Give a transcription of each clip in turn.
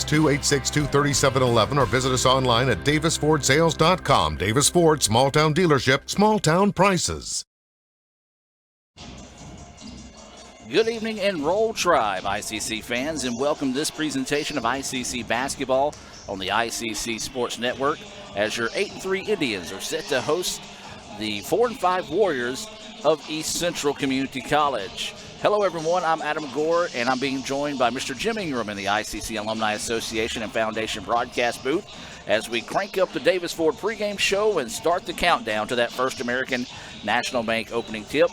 662-862-3711 or visit us online at davisfordsales.com. Davis Ford, small town dealership, small town prices. Good evening and Roll Tribe, ICC fans, and welcome to this presentation of ICC basketball on the ICC Sports Network as your 8-3 Indians are set to host the 4-5 Warriors of East Central Community College. Hello, everyone. I'm Adam Gore, and I'm being joined by Mr. Jim Ingram in the ICC Alumni Association and Foundation broadcast booth as we crank up the Davis Ford pregame show and start the countdown to that First American National Bank opening tip.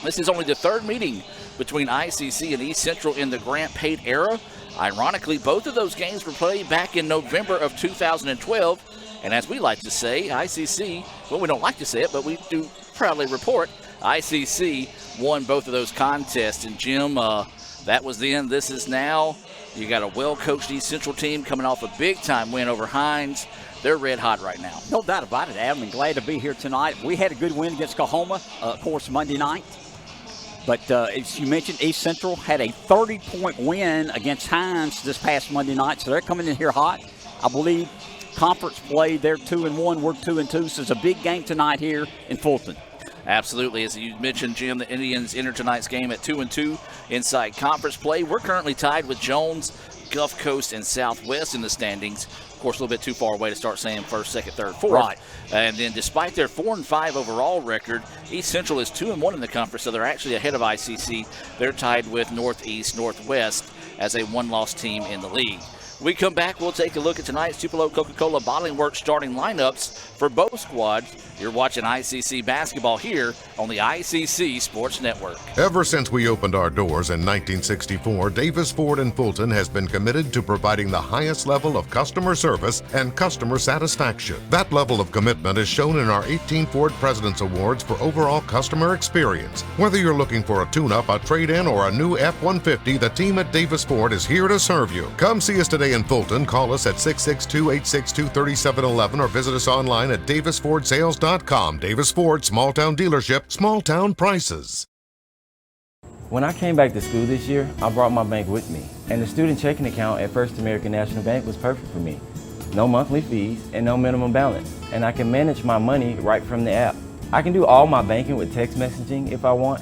This is only the third meeting between ICC and East Central in the Grant Pate era. Ironically, both of those games were played back in November of 2012. And as we like to say, ICC, well, we don't like to say it, but we do proudly report, ICC won both of those contests. And Jim, that was then, this is now. You got a well-coached East Central team coming off a big-time win over Hines. They're red hot right now. No doubt about it, Adam, and glad to be here tonight. We had a good win against Coahoma, of course, Monday night. But as you mentioned, East Central had a 30-point win against Hines this past Monday night, so they're coming in here hot. I believe conference play, they're 2-1, we're 2-2, so it's a big game tonight here in Fulton. Absolutely. As you mentioned, Jim, the Indians enter tonight's game at 2-2 inside conference play. We're currently tied with Jones, Gulf Coast, and Southwest in the standings. Of course, a little bit too far away to start saying first, second, third, fourth. Right. And then despite their 4-5 overall record, East Central is 2-1 in the conference, so they're actually ahead of ICC. They're tied with Northeast, Northwest as a one-loss team in the league. We come back, we'll take a look at tonight's Tupelo Coca-Cola Bottling Works starting lineups for both squads. You're watching ICC basketball here on the ICC Sports Network. Ever since we opened our doors in 1964, Davis Ford in Fulton has been committed to providing the highest level of customer service and customer satisfaction. That level of commitment is shown in our 18 Ford President's Awards for overall customer experience. Whether you're looking for a tune-up, a trade-in, or a new F-150, the team at Davis Ford is here to serve you. Come see us today in Fulton. Call us at 662-862-3711 or visit us online at davisfordsales.com. Davis Ford, small town dealership, small town prices. When I came back to school this year, I brought my bank with me, and the student checking account at First American National Bank was perfect for me. No monthly fees and no minimum balance, and I can manage my money right from the app. I can do all my banking with text messaging if I want,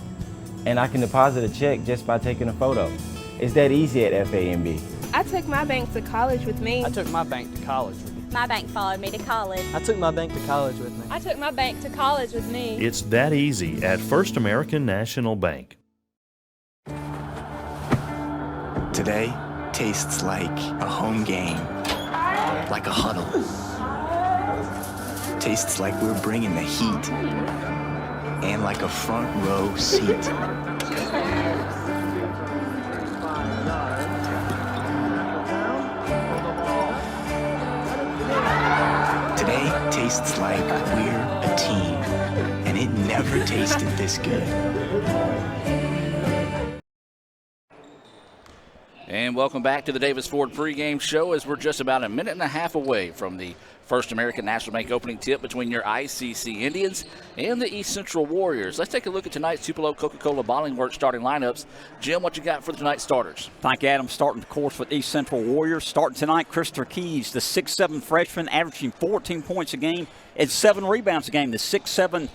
and I can deposit a check just by taking a photo. It's that easy at FAMB. I took my bank to college with me. I took my bank to college with me. My bank followed me to college. I took my bank to college with me. I took my bank to college with me. It's that easy at First American National Bank. Today tastes like a home game, like a huddle. Tastes like we're bringing the heat, and like a front row seat. Today tastes like we're a team, and it never tasted this good. And welcome back to the Davis Ford pregame show as we're just about a minute and a half away from the First American National Bank opening tip between your ICC Indians and the East Central Warriors. Let's take a look at tonight's Tupelo Coca-Cola Bottling Works starting lineups. Jim, what you got for tonight's starters? Thank you, Adam. Starting the course with East Central Warriors. Starting tonight, Christopher Keys, the 6'7" freshman, averaging 14 points a game and 7 rebounds a game. The 6'7"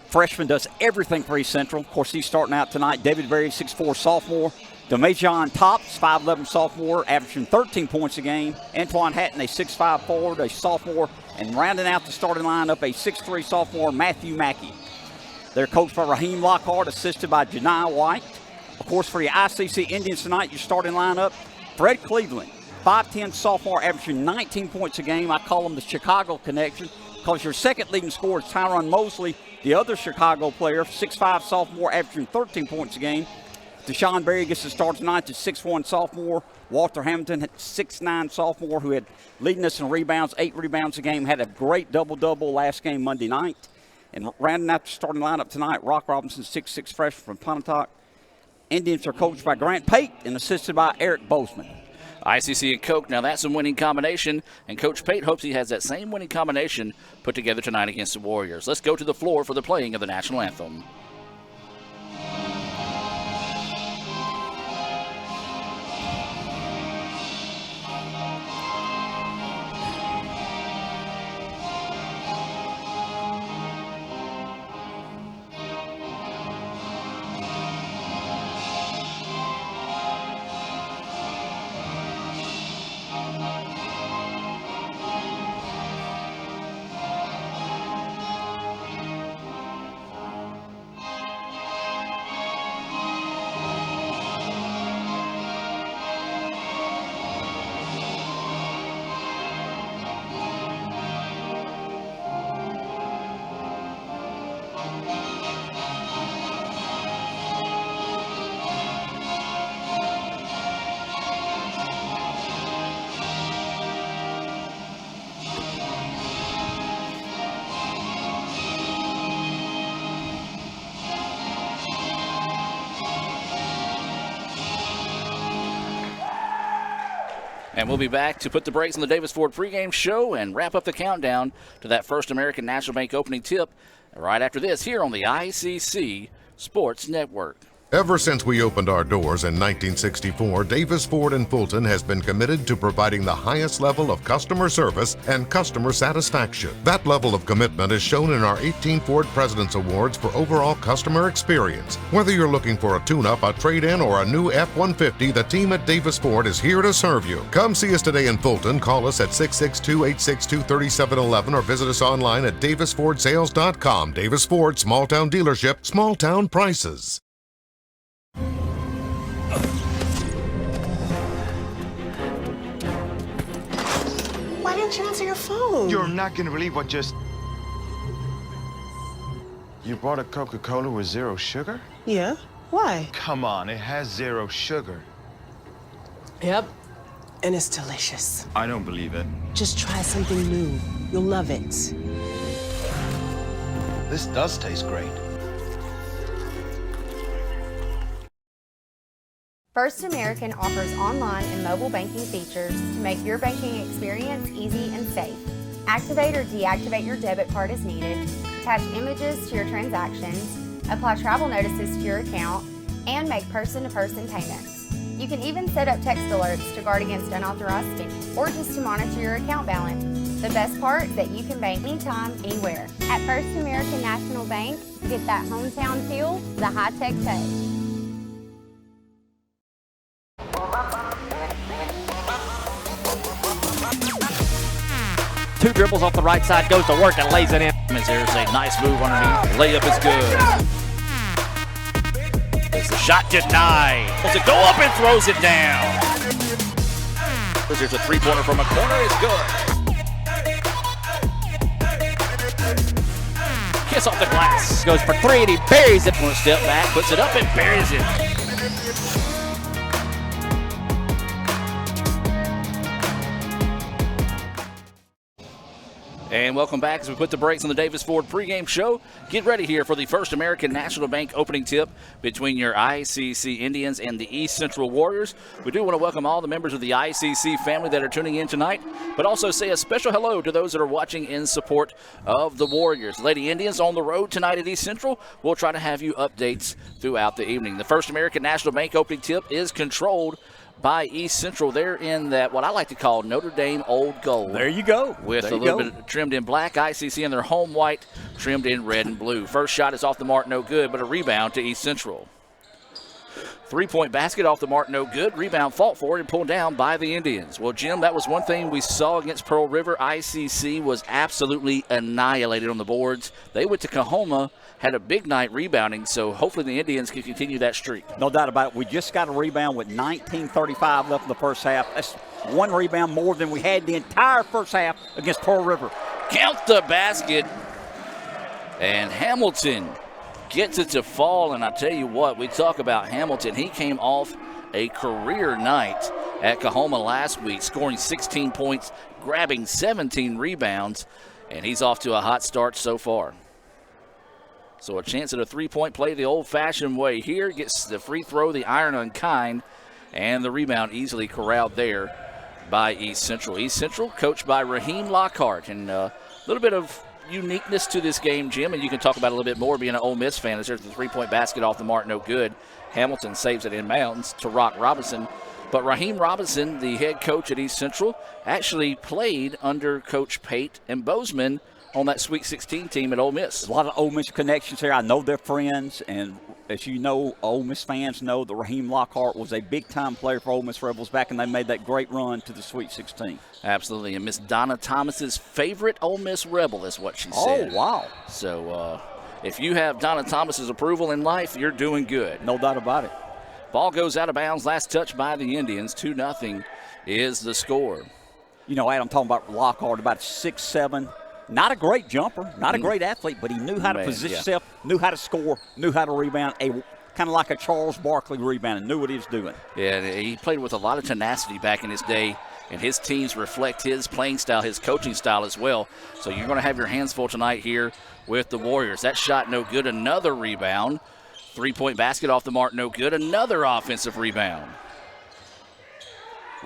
freshman does everything for East Central. Of course, he's starting out tonight. David Berry, 6'4" sophomore. Demajon Tops, 5'11" sophomore, averaging 13 points a game. Antoine Hatton, a 6'5" forward, a sophomore. And rounding out the starting lineup, a 6'3" sophomore, Matthew Mackey. They're coached by Raheem Lockhart, assisted by Janai White. Of course, for your ICC Indians tonight, your starting lineup, Fred Cleveland, 5'10" sophomore, averaging 19 points a game. I call him the Chicago connection because your second leading scorer is Tyron Mosley, the other Chicago player, 6'5" sophomore, averaging 13 points a game. Deshaun Berry gets the start tonight, the 6'1" sophomore. Walter Hampton, 6'9" sophomore, who had leading us in rebounds, 8 rebounds a game, had a great double-double last game Monday night. And rounding out the starting lineup tonight, Rock Robinson, 6'6" freshman from Pontotoc. Indians are coached by Grant Pate and assisted by Eric Bozeman. ICC and Coke, now that's a winning combination, and Coach Pate hopes he has that same winning combination put together tonight against the Warriors. Let's go to the floor for the playing of the National Anthem. And we'll be back to put the brakes on the Davis Ford pregame show and wrap up the countdown to that First American National Bank opening tip right after this here on the ICC Sports Network. Ever since we opened our doors in 1964, Davis Ford in Fulton has been committed to providing the highest level of customer service and customer satisfaction. That level of commitment is shown in our 18 Ford President's Awards for overall customer experience. Whether you're looking for a tune-up, a trade-in, or a new F-150, the team at Davis Ford is here to serve you. Come see us today in Fulton. Call us at 662-862-3711 or visit us online at davisfordsales.com. Davis Ford, small-town dealership, small-town prices. Why didn't you answer your phone? You're not gonna believe what just... You bought a Coca-Cola with 0 sugar? Yeah? Why? Come on, it has 0 sugar. Yep. And it's delicious. I don't believe it. Just try something new. You'll love it. This does taste great. First American offers online and mobile banking features to make your banking experience easy and safe. Activate or deactivate your debit card as needed, attach images to your transactions, apply travel notices to your account, and make person-to-person payments. You can even set up text alerts to guard against unauthorized spending or just to monitor your account balance. The best part is that you can bank anytime, anywhere. At First American National Bank, get that hometown feel the high-tech touch. Two dribbles off the right side, goes to work and lays it in. There's a nice move underneath. Layup is good. There's the shot denied. Does it go up and throws it down? There's a three-pointer from a corner. It's good. Kiss off the glass. Goes for three and he buries it. One step back, puts it up and buries it. And welcome back as we put the brakes on the Davis Ford pregame show. Get ready here for the First American National Bank opening tip between your ICC Indians and the East Central Warriors. We do want to welcome all the members of the ICC family that are tuning in tonight, but also say a special hello to those that are watching in support of the Warriors. Lady Indians on the road tonight at East Central. We'll try to have you updates throughout the evening. The First American National Bank opening tip is controlled by East Central. They're in that, what I like to call Notre Dame Old Gold. There you go. With a little bit trimmed in black. ICC in their home white, trimmed in red and blue. First shot is off the mark, no good, but a rebound to East Central. Three-point basket off the mark, no good. Rebound fought for and pulled down by the Indians. Well, Jim, that was one thing we saw against Pearl River. ICC was absolutely annihilated on the boards. They went to Coahoma, had a big night rebounding, so hopefully the Indians can continue that streak. No doubt about it. We just got a rebound with 19:35 left in the first half. That's one rebound more than we had the entire first half against Pearl River. Count the basket, and Hamilton gets it to fall, and I tell you what, we talk about Hamilton. He came off a career night at Coahoma last week, scoring 16 points, grabbing 17 rebounds, and he's off to a hot start so far. So a chance at a three-point play the old-fashioned way here. Gets the free throw, the iron unkind, and the rebound easily corralled there by East Central. East Central coached by Raheem Lockhart, and a little bit of uniqueness to this game, Jim, and you can talk about it a little bit more being an Ole Miss fan. As there's the three-point basket off the mark, no good. Hamilton saves it inbounds to Rock Robinson. But Raheem Robinson, the head coach at East Central, actually played under Coach Pate and Bozeman on that Sweet 16 team at Ole Miss. A lot of Ole Miss connections here. I know they're friends, and as you know, Ole Miss fans know that Raheem Lockhart was a big-time player for Ole Miss Rebels back when they made that great run to the Sweet 16. Absolutely, and Miss Donna Thomas's favorite Ole Miss Rebel is what she said. Oh, wow. So if you have Donna Thomas's approval in life, you're doing good. No doubt about it. Ball goes out of bounds. Last touch by the Indians. 2-0 is the score. You know, Adam, talking about Lockhart, about 6'7", not a great jumper, not a great athlete, but he knew how to position himself, knew how to score, knew how to rebound, kind of like a Charles Barkley rebound, and knew what he was doing. Yeah, he played with a lot of tenacity back in his day, and his teams reflect his playing style, his coaching style as well. So you're going to have your hands full tonight here with the Warriors. That shot no good, another rebound. Three-point basket off the mark, no good, another offensive rebound.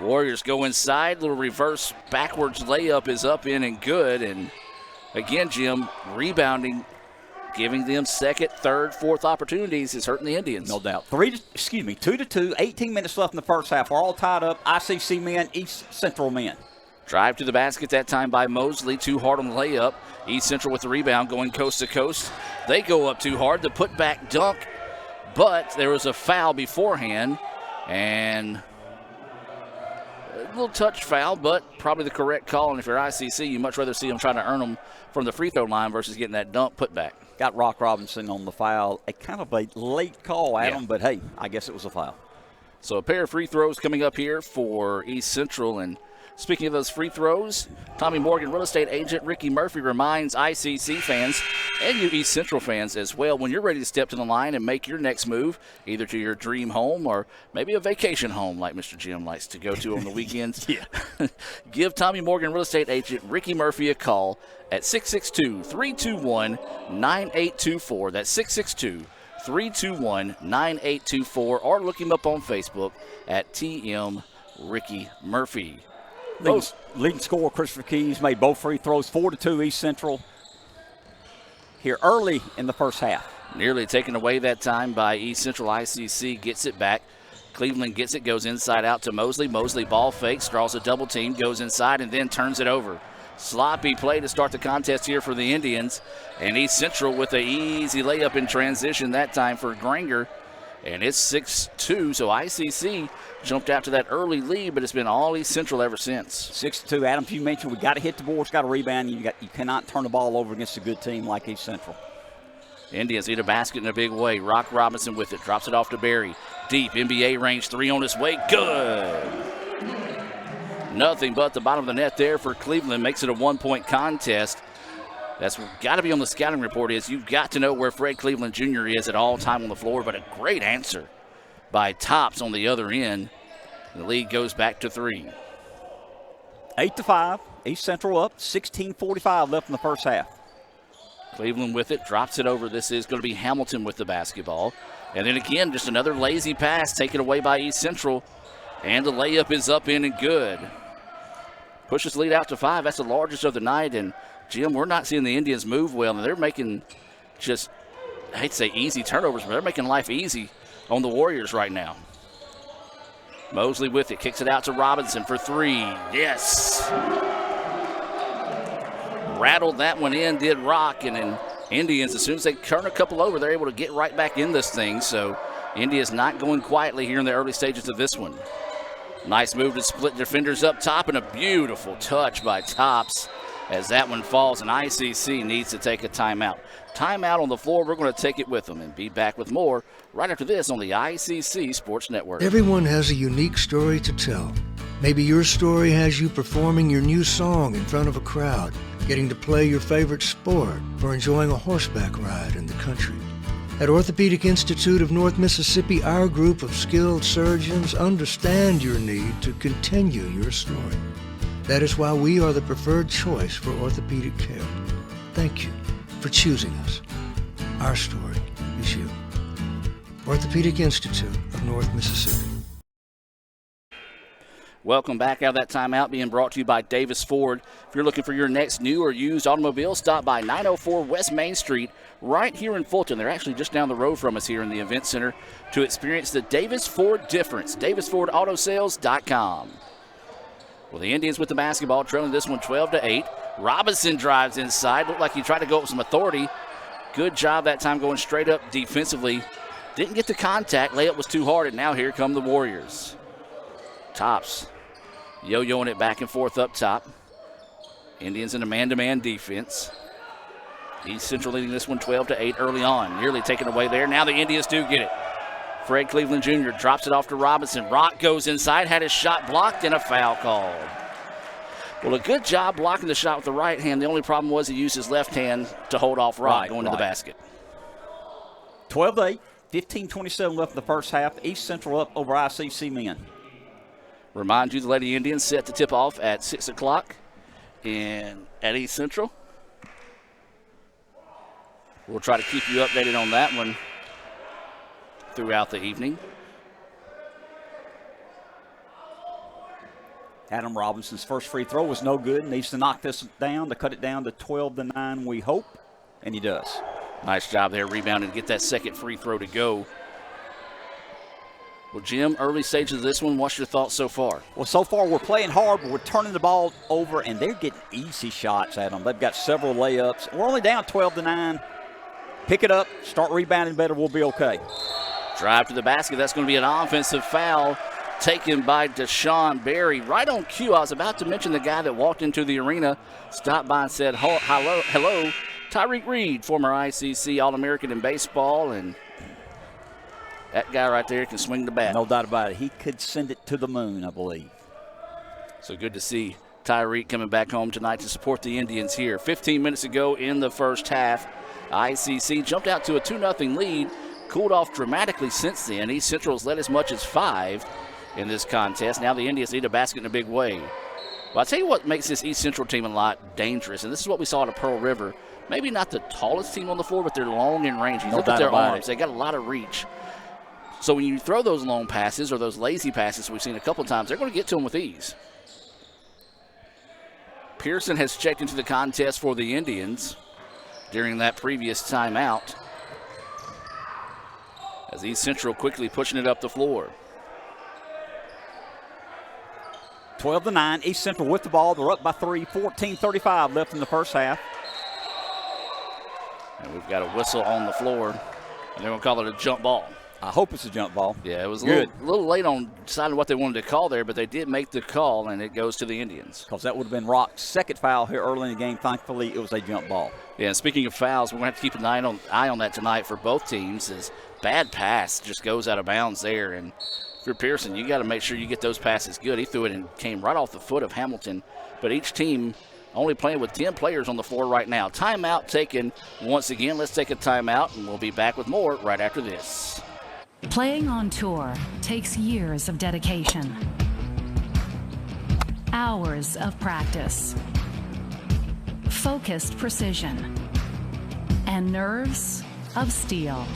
Warriors go inside. Little reverse backwards layup is up, in, and good. And again, Jim, rebounding, giving them second, third, fourth opportunities is hurting the Indians. No doubt. 2-2, 18 minutes left in the first half. We're all tied up. ICC men, East Central men. Drive to the basket that time by Mosley. Too hard on the layup. East Central with the rebound, going coast to coast. They go up too hard. The putback dunk, but there was a foul beforehand. And a little touch foul, but probably the correct call. And if you're ICC, you much rather see them trying to earn them from the free throw line versus getting that dunk put back. Got Rock Robinson on the foul. A kind of a late call, Adam, but hey, I guess it was a foul. So a pair of free throws coming up here for East Central. And speaking of those free throws, Tommy Morgan real estate agent Ricky Murphy reminds ICC fans and you East Central fans as well, when you're ready to step to the line and make your next move, either to your dream home or maybe a vacation home like Mr. Jim likes to go to on the weekends, give Tommy Morgan real estate agent Ricky Murphy a call at 662-321-9824. That's 662-321-9824, or look him up on Facebook at TM Ricky Murphy. Leading scorer Christopher Keys made both free throws. 4-2 East Central here early in the first half. Nearly taken away that time by East Central. ICC gets it back. Cleveland gets it, goes inside out to Mosley. Mosley ball fakes, draws a double team, goes inside, and then turns it over. Sloppy play to start the contest here for the Indians. And East Central with an easy layup in transition that time for Granger. And it's 6-2, so ICC jumped out to that early lead, but it's been all East Central ever since. 6-2. Adam, you mentioned we got to hit the boards, got to rebound. You cannot turn the ball over against a good team like East Central. Indians need a basket in a big way. Rock Robinson with it, drops it off to Berry. Deep, NBA range, three on his way, good. Nothing but the bottom of the net there for Cleveland, makes it a one-point contest. That's got to be on the scouting report, is you've got to know where Fred Cleveland Jr. is at all time on the floor, but a great answer by Tops on the other end. The lead goes back to 3. 8-5, East Central up, 16:45 left in the first half. Cleveland with it, drops it over. This is going to be Hamilton with the basketball. And then again, just another lazy pass taken away by East Central. And the layup is up, in, and good. Pushes the lead out to 5. That's the largest of the night. And Jim, we're not seeing the Indians move well, and they're making just, I hate to say easy turnovers, but they're making life easy on the Warriors right now. Mosley with it, kicks it out to Robinson for 3. Yes. Rattled that one in, did Rock, and then Indians, as soon as they turn a couple over, they're able to get right back in this thing. So India's not going quietly here in the early stages of this one. Nice move to split defenders up top, and a beautiful touch by Tops as that one falls, and ICC needs to take a timeout. Timeout on the floor. We're going to take it with them and be back with more right after this on the ICC Sports Network. Everyone has a unique story to tell. Maybe your story has you performing your new song in front of a crowd, getting to play your favorite sport, or enjoying a horseback ride in the country. At Orthopedic Institute of North Mississippi, our group of skilled surgeons understand your need to continue your story. That is why we are the preferred choice for orthopedic care. Thank you for choosing us. Our story is you. Orthopedic Institute of North Mississippi. Welcome back out of that timeout, being brought to you by Davis Ford. If you're looking for your next new or used automobile, stop by 904 West Main Street right here in Fulton. They're actually just down the road from us here in the Event Center to experience the Davis Ford difference. DavisFordAutoSales.com. Well, the Indians with the basketball, trailing this one 12-8. Robinson drives inside. Looked like he tried to go up with some authority. Good job that time going straight up defensively. Didn't get the contact. Layup was too hard, and now here come the Warriors. Tops yo-yoing it back and forth up top. Indians in a man-to-man defense. East Central leading this one 12-8 early on. Nearly taken away there. Now the Indians do get it. Fred Cleveland Jr. drops it off to Robinson. Rock goes inside, had his shot blocked, and a foul called. Well, a good job blocking the shot with the right hand. The only problem was he used his left hand to hold off Rock going to the basket. 12-8, 15:27 left in the first half. East Central up over ICC men. Remind you, the Lady Indians set to tip off at 6 o'clock at East Central. We'll try to keep you updated on that one throughout the evening. Adam Robinson's first free throw was no good. Needs to knock this down to cut it down to 12-9, we hope, and he does. Nice job there, rebounding to get that second free throw to go. Well, Jim, early stages of this one, what's your thoughts so far? Well, so far we're playing hard, but we're turning the ball over, and they're getting easy shots at them. They've got several layups. We're only down 12-9. Pick it up, start rebounding better, we'll be okay. Drive to the basket. That's going to be an offensive foul taken by Deshaun Berry. Right on cue, I was about to mention the guy that walked into the arena, stopped by and said, hello, Tyreek Reed, former ICC All-American in baseball, and that guy right there can swing the bat. No doubt about it. He could send it to the moon, I believe. So good to see Tyreek coming back home tonight to support the Indians here. 15 minutes ago in the first half, ICC jumped out to a 2-0 lead, cooled off dramatically since then. East Central's led as much as 5 in this contest. Now the Indians need a basket in a big way. But I'll tell you what makes this East Central team a lot dangerous, and this is what we saw at Pearl River. Maybe not the tallest team on the floor, but they're long in range. You look at their arms. They got a lot of reach. So when you throw those long passes or those lazy passes we've seen a couple times, they're going to get to them with ease. Pearson has checked into the contest for the Indians during that previous timeout, as East Central quickly pushing it up the floor. 12-9, East Central with the ball. They're up by 3, 14:35 left in the first half. And we've got a whistle on the floor, and they're going to call it a jump ball. I hope it's a jump ball. Yeah, it was a little late on deciding what they wanted to call there, but they did make the call, and it goes to the Indians. Because that would have been Rock's second foul here early in the game. Thankfully, it was a jump ball. Yeah, and speaking of fouls, we're going to have to keep an eye on that tonight for both teams, as bad pass just goes out of bounds there. And if you're Pearson, you got to make sure you get those passes good. He threw it and came right off the foot of Hamilton, but each team only playing with 10 players on the floor right now. Timeout taken once again. Let's take a timeout, and we'll be back with more right after this. Playing on tour takes years of dedication, hours of practice, focused precision, and nerves of steel.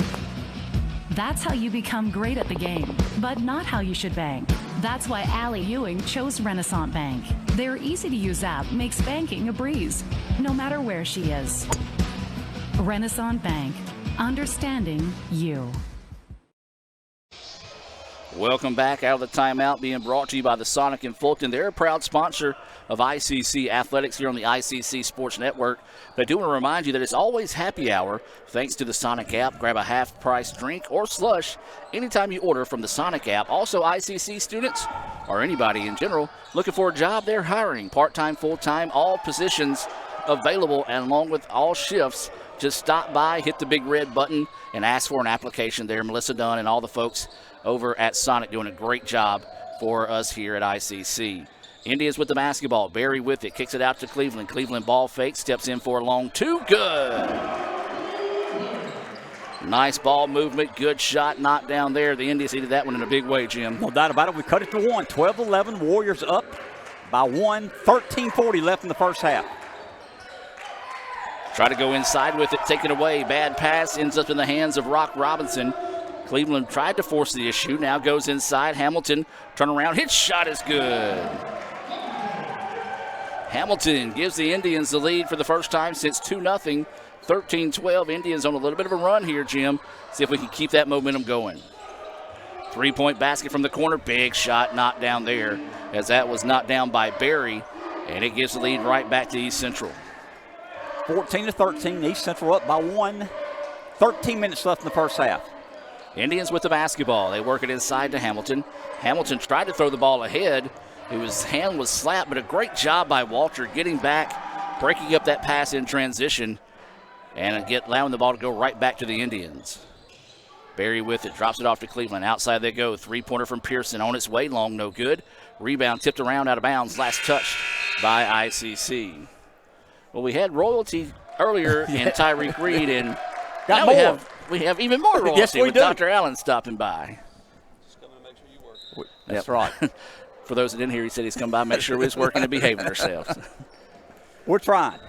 That's how you become great at the game, but not how you should bank. That's why Allie Ewing chose Renaissance Bank. Their easy-to-use app makes banking a breeze, no matter where she is. Renaissance Bank, understanding you. Welcome back out of the timeout, being brought to you by the Sonic in Fulton. They're a proud sponsor of ICC Athletics here on the ICC Sports Network. They do want to remind you that it's always happy hour thanks to the Sonic app. Grab a half-price drink or slush anytime you order from the Sonic app. Also, ICC students or anybody in general looking for a job, they're hiring part-time, full-time, all positions available, and along with all shifts. Just stop by, hit the big red button, and ask for an application there. Melissa Dunn and all the folks over at Sonic doing a great job for us here at ICC. Indians with the basketball. Berry with it. Kicks it out to Cleveland. Cleveland ball fake. Steps in for a long two. Good. Nice ball movement. Good shot. Knocked down there. The Indians needed that one in a big way, Jim. No doubt about it. We cut it to 1. 12-11. Warriors up by 1. 13:40 left in the first half. Try to go inside with it. Take it away. Bad pass. Ends up in the hands of Rock Robinson. Cleveland tried to force the issue. Now goes inside. Hamilton, turn around. His shot is good. Hamilton gives the Indians the lead for the first time since 2-0. 13-12. Indians on a little bit of a run here, Jim. See if we can keep that momentum going. Three-point basket from the corner. Big shot knocked down there, as that was knocked down by Berry. And it gives the lead right back to East Central. 14-13. East Central up by 1. 13 minutes left in the first half. Indians with the basketball. They work it inside to Hamilton. Hamilton tried to throw the ball ahead. His hand was slapped, but a great job by Walter getting back, breaking up that pass in transition, and allowing the ball to go right back to the Indians. Berry with it, drops it off to Cleveland. Outside they go. Three-pointer from Pearson on its way, long, no good. Rebound tipped around out of bounds, last touched by ICC. Well, we had royalty earlier in Tyreek Reed, and now we have even more royalty yes, with Dr. Allen stopping by. Just coming to make sure you work. That's right. For those that didn't hear, he said he's come by, make sure we're working and behaving ourselves. We're trying.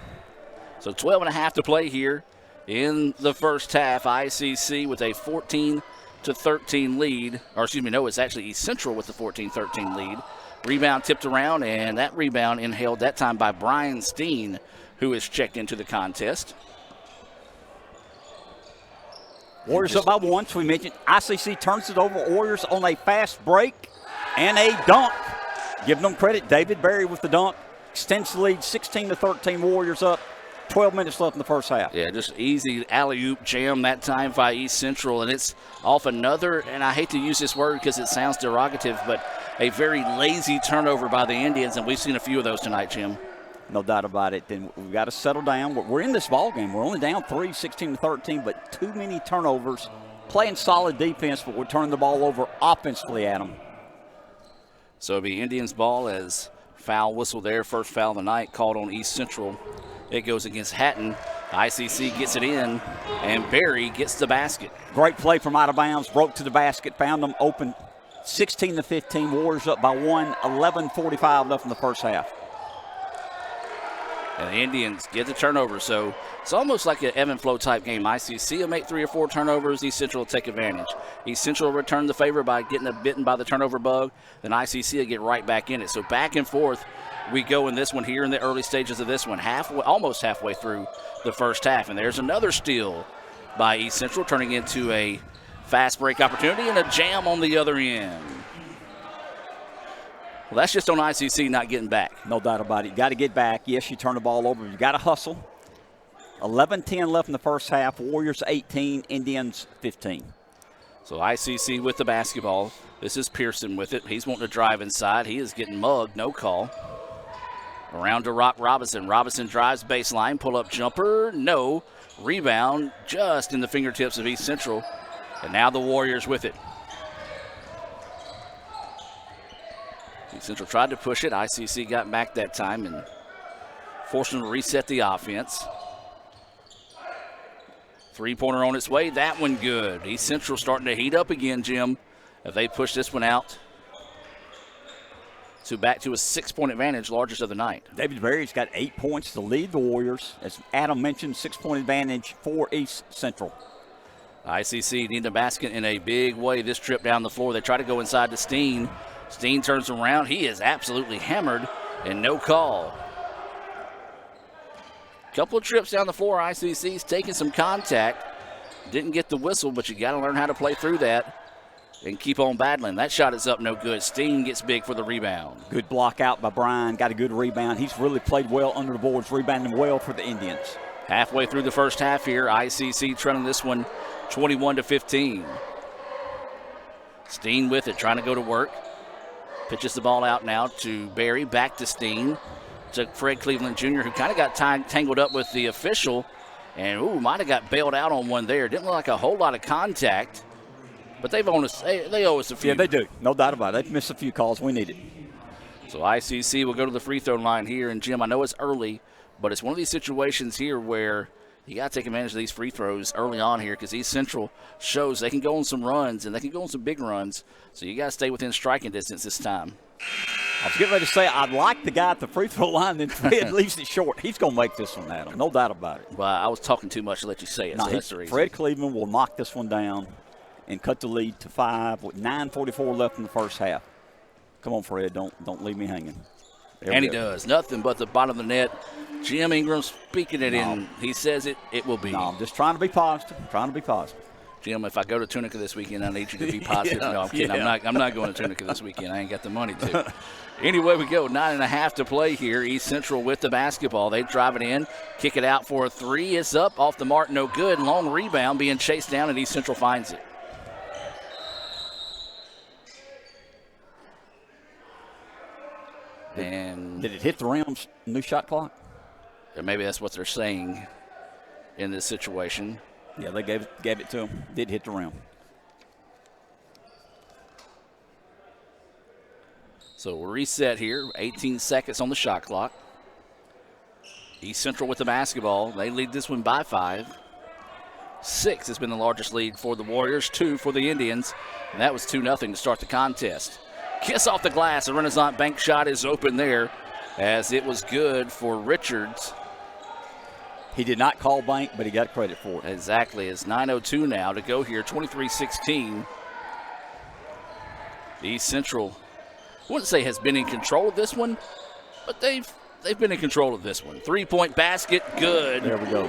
So 12.5 to play here in the first half. ICC with a 14-13 lead. Or excuse me, no, it's actually East Central with the 14-13 lead. Rebound tipped around, and that rebound inhaled that time by Brian Steen, who is checked into the contest. Warriors up by 1. So we mentioned ICC turns it over. Warriors on a fast break and a dunk. Giving them credit. David Berry with the dunk. Extends the lead 16-13. Warriors up. 12 minutes left in the first half. Yeah, just easy alley-oop jam that time by East Central, and it's off another, and I hate to use this word because it sounds derogative, but a very lazy turnover by the Indians, and we've seen a few of those tonight, Jim. No doubt about it. Then we've got to settle down. We're in this ball game. We're only down 3, 16-13, but too many turnovers. Playing solid defense, but we're turning the ball over offensively at them. So it'll be Indians ball as foul whistle there. First foul of the night called on East Central. It goes against Hatton. ICC gets it in, and Berry gets the basket. Great play from out of bounds. Broke to the basket, found them open. 16-15. Warriors up by 1. 11:45 left in the first half. And the Indians get the turnover, so it's almost like an ebb and flow type game. ICC will make 3 or 4 turnovers. East Central will take advantage. East Central will return the favor by getting bitten by the turnover bug. Then ICC will get right back in it. So back and forth we go in this one here in the early stages of this one, almost halfway through the first half. And there's another steal by East Central, turning into a fast break opportunity and a jam on the other end. Well, that's just on ICC not getting back. No doubt about it. You got to get back. Yes, you turn the ball over. You got to hustle. 11-10 left in the first half. Warriors 18, Indians 15. So ICC with the basketball. This is Pearson with it. He's wanting to drive inside. He is getting mugged. No call. Around to Rock Robinson. Robinson drives baseline. Pull-up jumper. No. Rebound just in the fingertips of East Central. And now the Warriors with it. East Central tried to push it. ICC got back that time and forced them to reset the offense. Three-pointer on its way. That one good. East Central starting to heat up again, Jim, if they push this one out. So back to a 6-point advantage, largest of the night. David Berry's got 8 points to lead the Warriors. As Adam mentioned, 6-point advantage for East Central. ICC need the basket in a big way this trip down the floor. They try to go inside to Steen. Steen turns around. He is absolutely hammered and no call. Couple of trips down the floor. ICC's taking some contact. Didn't get the whistle, but you got to learn how to play through that and keep on battling. That shot is up no good. Steen gets big for the rebound. Good block out by Brian. Got a good rebound. He's really played well under the boards, rebounding well for the Indians. Halfway through the first half here, ICC trailing this one 21-15. Steen with it, trying to go to work. Pitches the ball out now to Berry, back to Steen. To Fred Cleveland Jr., who kind of got tangled up with the official. And, might have got bailed out on one there. Didn't look like a whole lot of contact. But they owe us a few. Yeah, they do. No doubt about it. They've missed a few calls. We need it. So ICC will go to the free throw line here. And, Jim, I know it's early, but it's one of these situations here where you got to take advantage of these free throws early on here because East Central shows they can go on some runs, and they can go on some big runs. So you got to stay within striking distance this time. I was getting ready to say I'd like the guy at the free throw line, then Fred leaves it short. He's going to make this one, Adam. No doubt about it. Well, I was talking too much to let you say it. No, so that's the reason. Fred Cleveland will knock this one down and cut the lead to 5 with 9:44 left in the first half. Come on, Fred. Don't leave me hanging. And he does. Nothing but the bottom of the net. Jim Ingram speaking it in. He says it will be. No, I'm just trying to be positive. Jim, if I go to Tunica this weekend, I need you to be positive. No, I'm kidding. Yeah. I'm not going to Tunica this weekend. I ain't got the money to. Anyway, we go. 9.5 to play here. East Central with the basketball. They drive it in, kick it out for a 3. It's up, off the mark, no good. Long rebound being chased down, and East Central finds it. And did it hit the rim's new shot clock? Maybe that's what they're saying in this situation. Yeah, they gave it to him. Did hit the rim. So we'll reset here. 18 seconds on the shot clock. East Central with the basketball. They lead this one by 5. 6 has been the largest lead for the Warriors, 2 for the Indians. And that was 2-0 to start the contest. Kiss off the glass. A Renaissance bank shot is open there as it was good for Richards. He did not call bank, but he got credit for it. Exactly. It's 9:02 now to go here, 23-16. East Central wouldn't say has been in control of this one, but they've been in control of this one. 3-point basket, good. There we go.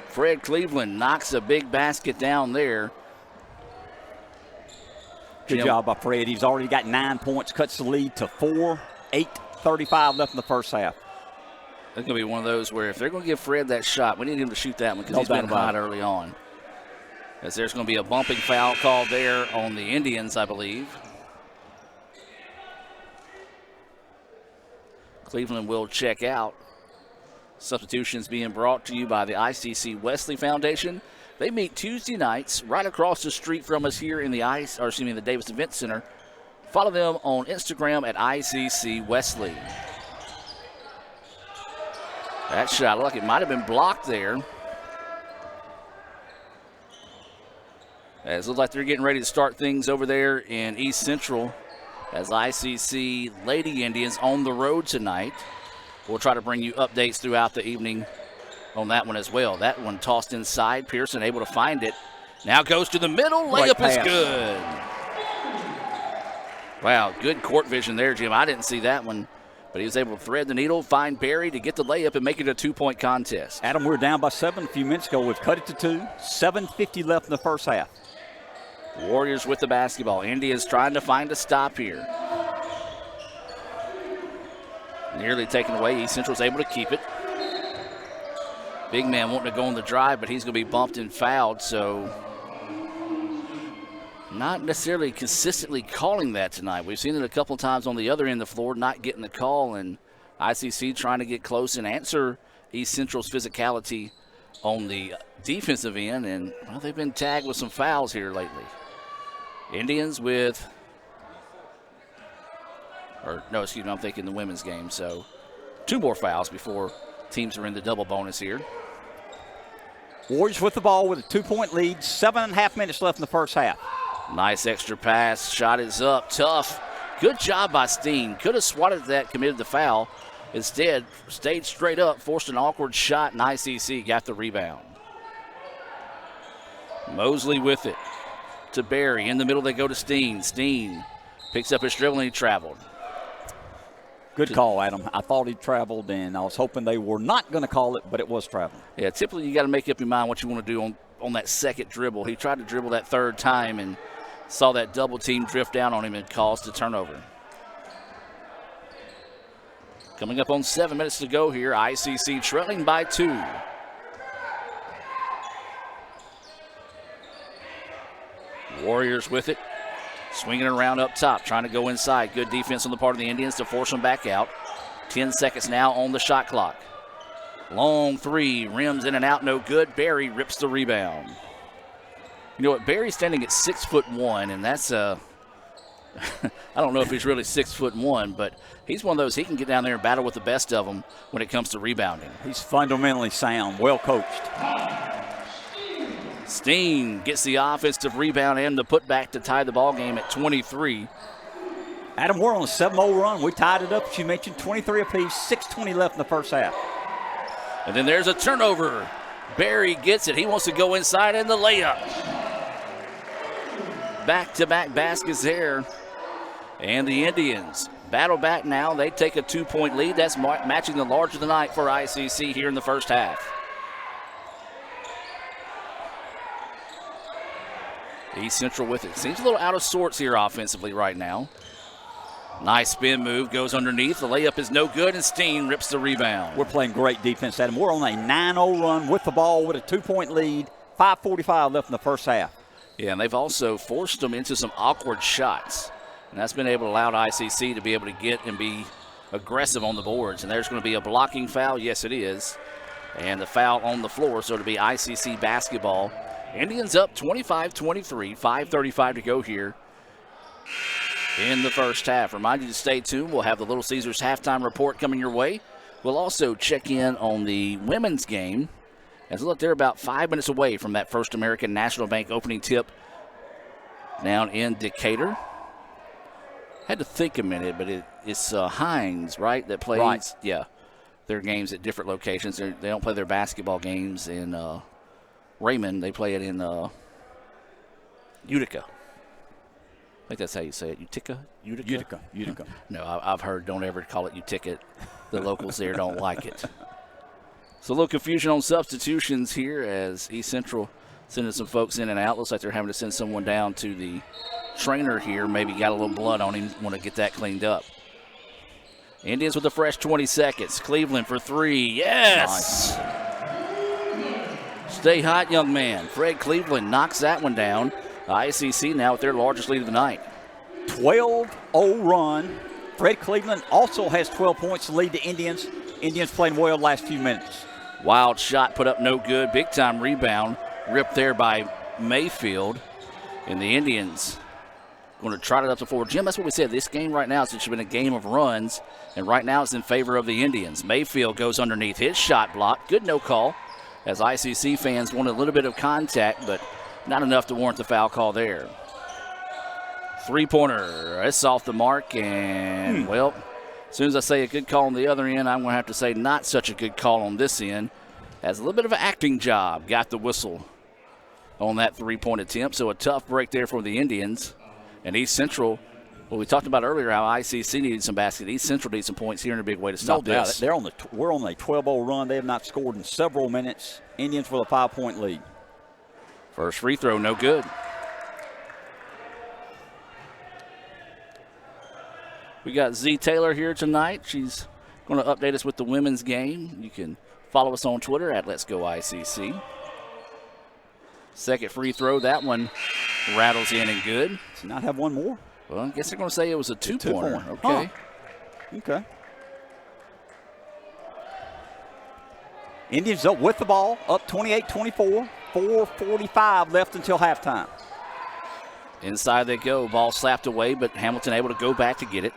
Fred Cleveland knocks a big basket down there. Good job by Fred. He's already got 9 points, cuts the lead to 4, 8:35 left in the first half. It's going to be one of those where if they're going to give Fred that shot, we need him to shoot that one because he's been hot early on. As there's going to be a bumping foul called there on the Indians, I believe. Cleveland will check out. Substitutions being brought to you by the ICC Wesley Foundation. They meet Tuesday nights right across the street from us here in the the Davis Event Center. Follow them on Instagram at ICC Wesley. That shot looked like it might have been blocked there. As it looks like they're getting ready to start things over there in East Central as ICC Lady Indians on the road tonight. We'll try to bring you updates throughout the evening on that one as well. That one tossed inside. Pearson able to find it. Now goes to the middle. Layup is good. Wow, good court vision there, Jim. I didn't see that one, but he was able to thread the needle, find Barry to get the layup and make it a 2-point contest. Adam, we were down by 7 a few minutes ago. We've cut it to 2. 7:50 left in the first half. Warriors with the basketball. India's trying to find a stop here. Nearly taken away. East Central's able to keep it. Big man wanting to go on the drive, but he's going to be bumped and fouled, so not necessarily consistently calling that tonight. We've seen it a couple times on the other end of the floor, not getting the call, and ICC trying to get close and answer East Central's physicality on the defensive end, and well, they've been tagged with some fouls here lately. Indians with, I'm thinking the women's game, so 2 more fouls before teams are in the double bonus here. Warriors with the ball with a 2-point lead, 7.5 minutes left in the first half. Nice extra pass, shot is up, tough. Good job by Steen. Could have swatted that, committed the foul. Instead, stayed straight up, forced an awkward shot, and ICC got the rebound. Mosley with it to Barry. In the middle, they go to Steen. Steen picks up his dribble and he traveled. Good call, Adam. I thought he traveled, and I was hoping they were not going to call it, but it was traveling. Yeah, typically you got to make up your mind what you want to do on that second dribble. He tried to dribble that third time and saw that double team drift down on him and caused a turnover. Coming up on 7 minutes to go here, ICC trailing by 2. Warriors with it. Swinging it around up top, trying to go inside. Good defense on the part of the Indians to force them back out. 10 seconds now on the shot clock. Long 3, rims in and out, no good. Barry rips the rebound. You know what, Barry's standing at 6'1", and that's I don't know if he's really 6'1", but he's one of those, he can get down there and battle with the best of them when it comes to rebounding. He's fundamentally sound, well coached. Steen gets the offensive rebound and the putback to tie the ball game at 23. Adam, we're on a 7-0 run. We tied it up, as you mentioned, 23 apiece, 6:20 left in the first half. And then there's a turnover. Barry gets it. He wants to go inside and the layup. Back-to-back baskets there. And the Indians battle back now. They take a 2-point lead. That's matching the large of the night for ICC here in the first half. East Central with it. Seems a little out of sorts here offensively right now. Nice spin move, goes underneath. The layup is no good, and Steen rips the rebound. We're playing great defense, Adam. We're on a 9-0 run with the ball with a 2-point lead. 5:45 left in the first half. Yeah, and they've also forced them into some awkward shots. And that's been able to allow ICC to be able to get and be aggressive on the boards. And there's going to be a blocking foul. Yes, it is. And the foul on the floor, so it'll be ICC basketball. Indians up 25-23, 5:35 to go here in the first half. Remind you to stay tuned. We'll have the Little Caesars halftime report coming your way. We'll also check in on the women's game. As look, they're about 5 minutes away from that First American National Bank opening tip down in Decatur. Had to think a minute, but it's Hines, right, that plays? Right. Yeah, their games at different locations. They don't play their basketball games in Raymond. They play it in Utica. think that's how you say it. Utica? Utica. No, I've heard don't ever call it Utica. The locals there don't like it. So a little confusion on substitutions here as East Central sending some folks in and out. Looks like they're having to send someone down to the trainer here. Maybe got a little blood on him. Want to get that cleaned up. Indians with a fresh 20 seconds. Cleveland for 3. Yes! Nice. Stay hot, young man. Fred Cleveland knocks that one down. ICC now with their largest lead of the night. 12-0 run. Fred Cleveland also has 12 points to lead the Indians. Indians playing well the last few minutes. Wild shot put up no good. Big time rebound ripped there by Mayfield. And the Indians going to trot it up to 4. Jim, that's what we said. This game right now has been a game of runs, and right now it's in favor of the Indians. Mayfield goes underneath his shot block. Good no call, as ICC fans wanted a little bit of contact, but not enough to warrant the foul call there. Three-pointer. It's off the mark, and, well, as soon as I say a good call on the other end, I'm going to have to say not such a good call on this end. Has a little bit of an acting job. Got the whistle on that three-point attempt, so a tough break there for the Indians. And East Central, well, we talked about earlier how ICC needed some baskets. East Central needs some points here in a big way to stop this. We're on a 12-0 run. They have not scored in several minutes. Indians with a 5-point lead. First free throw, no good. We got Z Taylor here tonight. She's going to update us with the women's game. You can follow us on Twitter at Let's Go ICC. Second free throw, that one rattles in and good. Does not have one more? Well, I guess they're going to say it was a two-pointer. Okay. Huh. Okay. Indians up with the ball, up 28-24, 4:45 left until halftime. Inside they go, ball slapped away, but Hamilton able to go back to get it.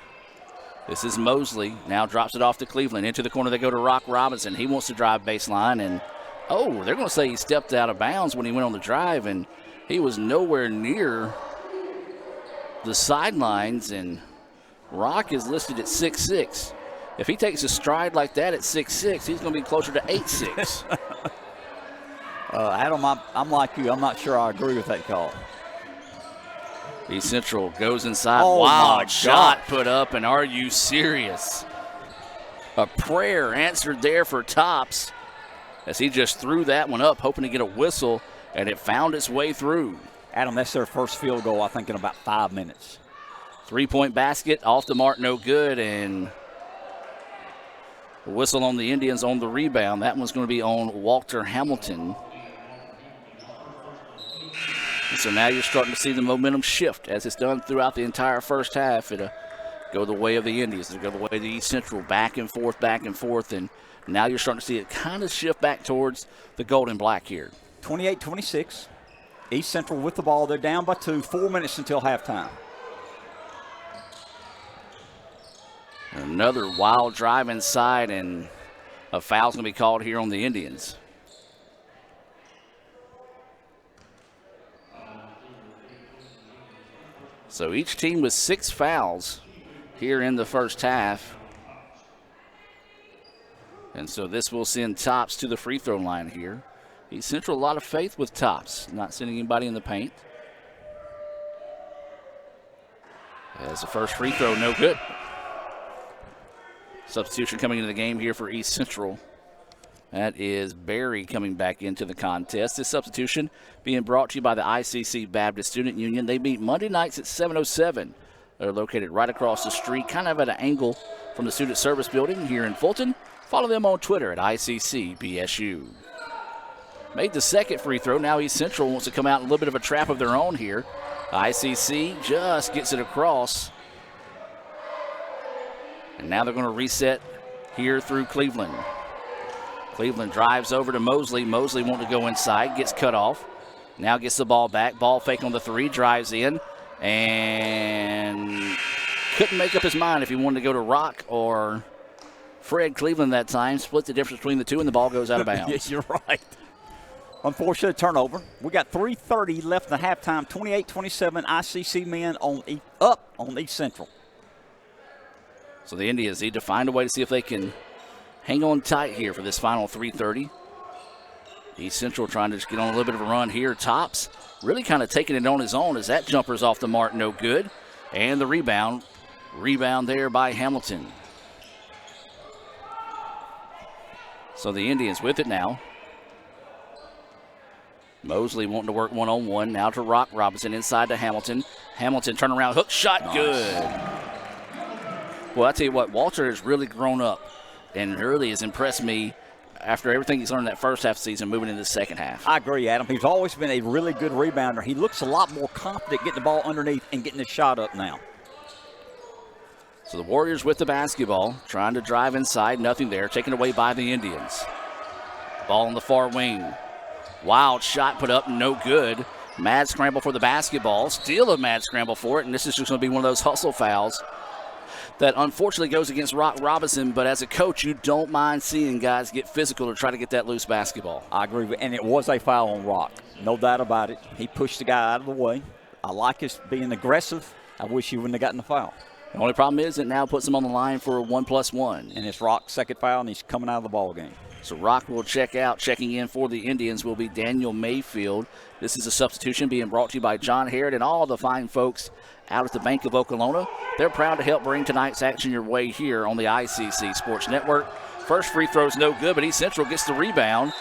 This is Mosley, now drops it off to Cleveland. Into the corner they go to Rock Robinson. He wants to drive baseline, and they're going to say he stepped out of bounds when he went on the drive, and he was nowhere near the sidelines, and Rock is listed at 6'6". If he takes a stride like that at 6'6", he's going to be closer to 8'6". Adam, I'm like you. I'm not sure I agree with that call. East Central goes inside. Oh, Wild shot put up, and are you serious? A prayer answered there for Tops as he just threw that one up, hoping to get a whistle, and it found its way through. Adam, that's their first field goal, I think, in about 5 minutes. Three-point basket, off the mark, no good, and a whistle on the Indians on the rebound. That one's going to be on Walter Hamilton. And so now you're starting to see the momentum shift as it's done throughout the entire first half. It'll go the way of the Indians. It'll go the way of the East Central, back and forth, and now you're starting to see it kind of shift back towards the gold and black here. 28-26. East Central with the ball. They're down by 2, 4 minutes until halftime. Another wild drive inside, and a foul's going to be called here on the Indians. So each team with 6 fouls here in the first half. And so this will send Tops to the free throw line here. East Central, a lot of faith with Tops, not sending anybody in the paint. As the first free throw, no good. Substitution coming into the game here for East Central. That is Barry coming back into the contest. This substitution being brought to you by the ICC Baptist Student Union. They meet Monday nights at 7:07. They're located right across the street, kind of at an angle from the Student Service Building here in Fulton. Follow them on Twitter at ICCBSU. Made the second free throw. Now East Central wants to come out in a little bit of a trap of their own here. ICC just gets it across. And now they're going to reset here through Cleveland. Cleveland drives over to Mosley. Mosley wanting to go inside, gets cut off. Now gets the ball back. Ball fake on the 3, drives in, and couldn't make up his mind if he wanted to go to Rock or Fred Cleveland that time. Split the difference between the two, and the ball goes out of bounds. Yes, you're right. Unfortunate turnover. We got 3:30 left in the halftime. 28-27, ICC men up on East Central. So the Indians need to find a way to see if they can hang on tight here for this final 3:30. East Central trying to just get on a little bit of a run here. Tops really kind of taking it on his own as that jumper's off the mark, no good. And the rebound. Rebound there by Hamilton. So the Indians with it now. Mosley wanting to work one-on-one. Now to Rock Robinson inside to Hamilton. Hamilton turnaround hook shot. Good. Well, I tell you what, Walter has really grown up and really has impressed me after everything he's learned in that first half of the season moving into the second half. I agree, Adam. He's always been a really good rebounder. He looks a lot more confident getting the ball underneath and getting the shot up now. So the Warriors with the basketball, trying to drive inside. Nothing there. Taken away by the Indians. Ball on the far wing. Wild shot put up, no good. Mad scramble for the basketball. Still a mad scramble for it, and this is just going to be one of those hustle fouls that unfortunately goes against Rock Robinson, but as a coach, you don't mind seeing guys get physical to try to get that loose basketball. I agree, and it was a foul on Rock. No doubt about it. He pushed the guy out of the way. I like his being aggressive. I wish he wouldn't have gotten the foul. The only problem is it now puts him on the line for a 1+1. And it's Rock's second foul, and he's coming out of the ball game. So Rock will check out. Checking in for the Indians will be Daniel Mayfield. This is a substitution being brought to you by John Harrod and all the fine folks out at the Bank of Okolona. They're proud to help bring tonight's action your way here on the ICC Sports Network. First free throw's no good, but East Central gets the rebound.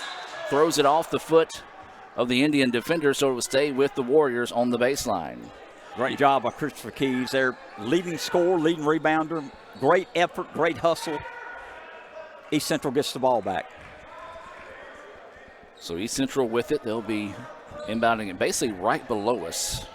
Throws it off the foot of the Indian defender, so it will stay with the Warriors on the baseline. Great job by Christopher Keys. Their leading scorer, leading rebounder. Great effort, great hustle. East Central gets the ball back. So East Central with it. They'll be inbounding it basically right below us.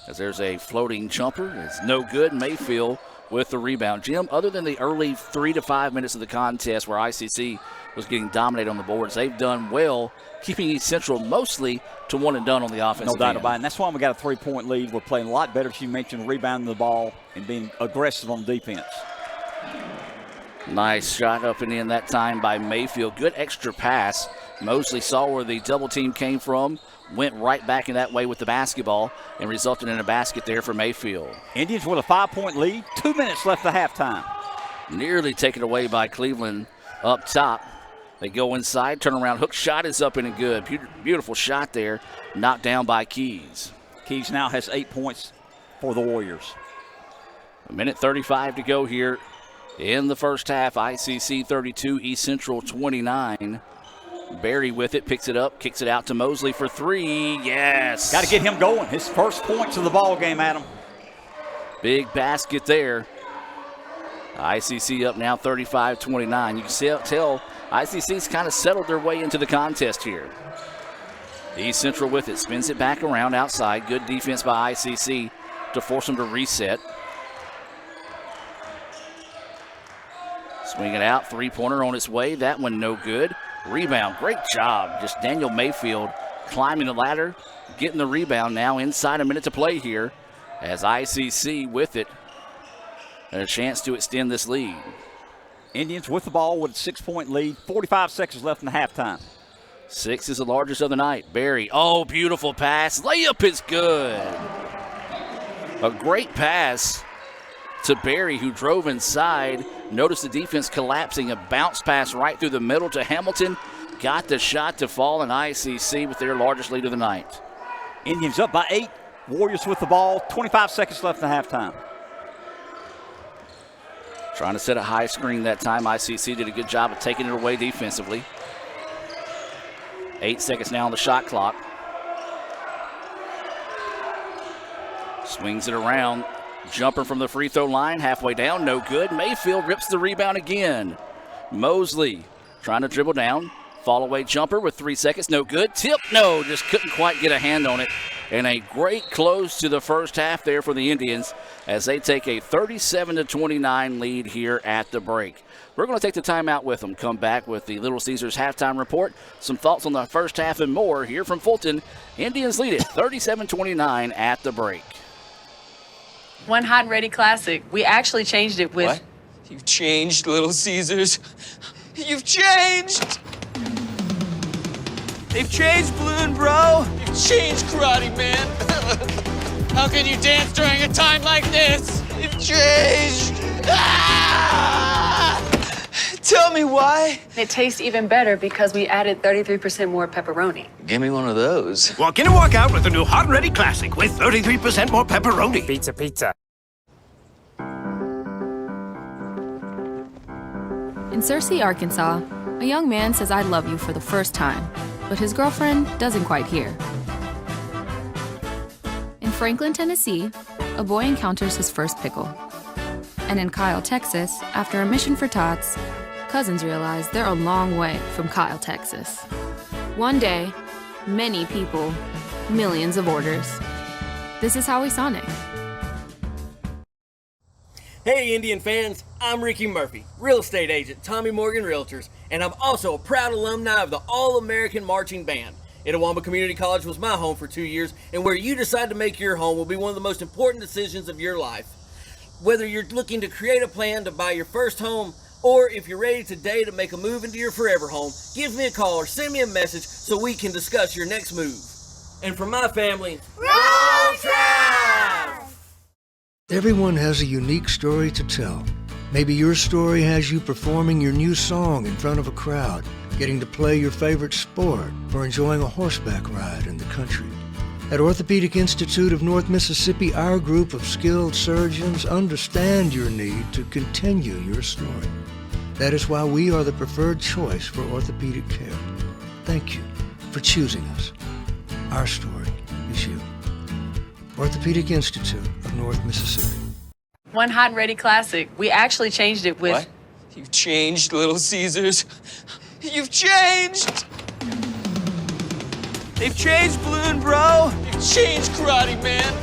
As there's a floating jumper. It's no good. Mayfield with the rebound. Jim, other than the early 3 to 5 minutes of the contest where ICC was getting dominated on the boards, they've done well keeping East Central mostly to one and done on the offensive No doubt end. about it. And that's why we got a 3-point lead. We're playing a lot better, as you mentioned, rebounding the ball and being aggressive on defense. Nice shot up and in that time by Mayfield. Good extra pass. Mosley saw where the double team came from, went right back in that way with the basketball, and resulted in a basket there for Mayfield. Indians with a 5-point lead. 2 minutes left at halftime. Nearly taken away by Cleveland up top. They go inside, turn around, hook shot is up and good. Beautiful shot there, knocked down by Keys. Keys now has 8 points for the Warriors. 1:35 to go here in the first half. ICC 32, East Central 29. Barry with it, picks it up, kicks it out to Mosley for three. Yes. Got to get him going. His first points of the ball game, Adam. Big basket there. ICC up now 35-29. You can tell ICC's kind of settled their way into the contest here. East Central with it, spins it back around outside. Good defense by ICC to force them to reset. Swing it out, three-pointer on its way. That one no good. Rebound, great job. Just Daniel Mayfield climbing the ladder, getting the rebound now inside a minute to play here as ICC with it and a chance to extend this lead. Indians with the ball with a 6-point lead. 45 seconds left in the halftime. 6 is the largest of the night. Barry, oh, beautiful pass. Layup is good. A great pass to Barry, who drove inside. Notice the defense collapsing. A bounce pass right through the middle to Hamilton. Got the shot to fall, in ICC with their largest lead of the night. Indians up by 8. Warriors with the ball. 25 seconds left in the halftime. Trying to set a high screen that time. ICC did a good job of taking it away defensively. 8 seconds now on the shot clock. Swings it around. Jumper from the free throw line. Halfway down. No good. Mayfield rips the rebound again. Mosley trying to dribble down. Fall away jumper with 3 seconds. No good. Tip. No. Just couldn't quite get a hand on it. And a great close to the first half there for the Indians as they take a 37-29 lead here at the break. We're going to take the timeout with them. Come back with the Little Caesars halftime report. Some thoughts on the first half and more here from Fulton. Indians lead it 37-29 at the break. One Hot and Ready Classic. We actually changed it with... What? You've changed, Little Caesars. You've changed! They've changed, Balloon Bro. You've changed, Karate Man. How can you dance during a time like this? You've changed. Ah! Tell me why. It tastes even better because we added 33% more pepperoni. Give me one of those. Walk in and walk out with the new Hot and Ready Classic with 33% more pepperoni. Pizza, pizza. In Searcy, Arkansas, a young man says I love you for the first time, but his girlfriend doesn't quite hear. In Franklin, Tennessee, a boy encounters his first pickle. And in Kyle, Texas, after a mission for tots, cousins realize they're a long way from Kyle, Texas. One day, many people, millions of orders. This is how we Sonic. Hey Indian fans, I'm Ricky Murphy, real estate agent, Tommy Morgan Realtors, and I'm also a proud alumni of the All-American Marching Band. Itawamba Community College was my home for 2 years, and where you decide to make your home will be one of the most important decisions of your life. Whether you're looking to create a plan to buy your first home, or if you're ready today to make a move into your forever home, give me a call or send me a message so we can discuss your next move. And for my family, Roll Tribe! Everyone has a unique story to tell. Maybe your story has you performing your new song in front of a crowd, getting to play your favorite sport, or enjoying a horseback ride in the country. At Orthopedic Institute of North Mississippi, our group of skilled surgeons understand your need to continue your story. That is why we are the preferred choice for orthopedic care. Thank you for choosing us. Our story is you. Orthopedic Institute of North Mississippi. One Hot and Ready Classic. We actually changed it with... What? You've changed, Little Caesars. You've changed! They've changed, Balloon Bro. You've changed, Karate Man.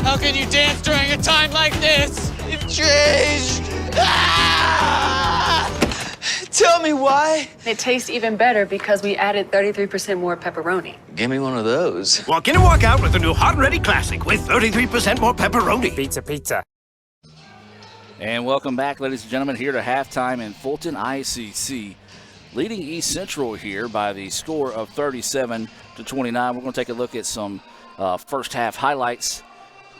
How can you dance during a time like this? You've changed. Ah! Tell me why. It tastes even better because we added 33% more pepperoni. Give me one of those. Walk in and walk out with the new Hot and Ready Classic with 33% more pepperoni. Pizza, pizza. And welcome back, ladies and gentlemen, here to halftime in Fulton ICC. Leading East Central here by the score of 37-29. We're going to take a look at some first half highlights.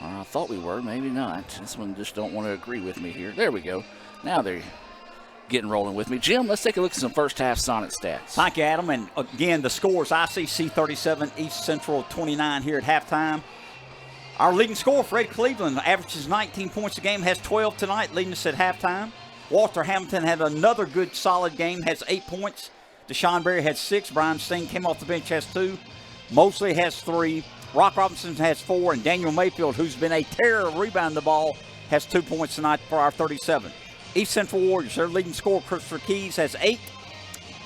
I thought we were, maybe not. This one just don't want to agree with me here. There we go. Now they're getting rolling with me. Jim, let's take a look at some first half Sonic stats. Thank you, Adam. And again, the scores, ICC 37, East Central 29 here at halftime. Our leading scorer, Fred Cleveland, averages 19 points a game, has 12 tonight, leading us at halftime. Walter Hampton had another good, solid game, has 8 points. Deshaun Berry had 6. Brian Steen came off the bench, has 2. Mosley has 3. Rock Robinson has 4. And Daniel Mayfield, who's been a terror rebounding the ball, has 2 points tonight for our 37. East Central Warriors, their leading scorer, Christopher Keys, has 8.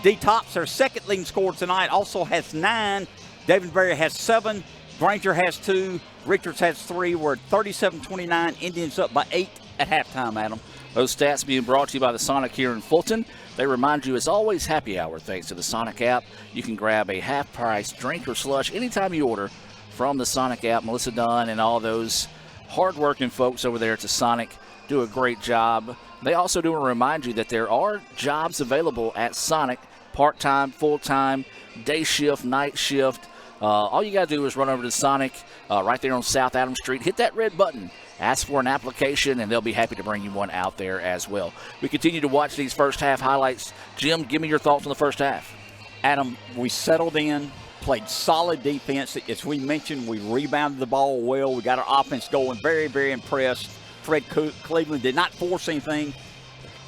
D. Tops, their second leading scorer tonight, also has 9. David Berry has 7. Granger has 2. Richards has 3. We're at 37-29. Indians up by 8 at halftime, Adam. Those stats being brought to you by the Sonic here in Fulton. They remind you it's always happy hour thanks to the Sonic app. You can grab a half-price drink or slush anytime you order from the Sonic app. Melissa Dunn and all those hard-working folks over there at the Sonic do a great job. They also do want to remind you that there are jobs available at Sonic, part-time, full-time, day shift, night shift. All you got to do is run over to Sonic right there on South Adams Street. Hit that red button. Ask for an application, and they'll be happy to bring you one out there as well. We continue to watch these first half highlights. Jim, give me your thoughts on the first half. Adam, we settled in, played solid defense. As we mentioned, we rebounded the ball well. We got our offense going. Very, very impressed. Fred Cleveland did not force anything.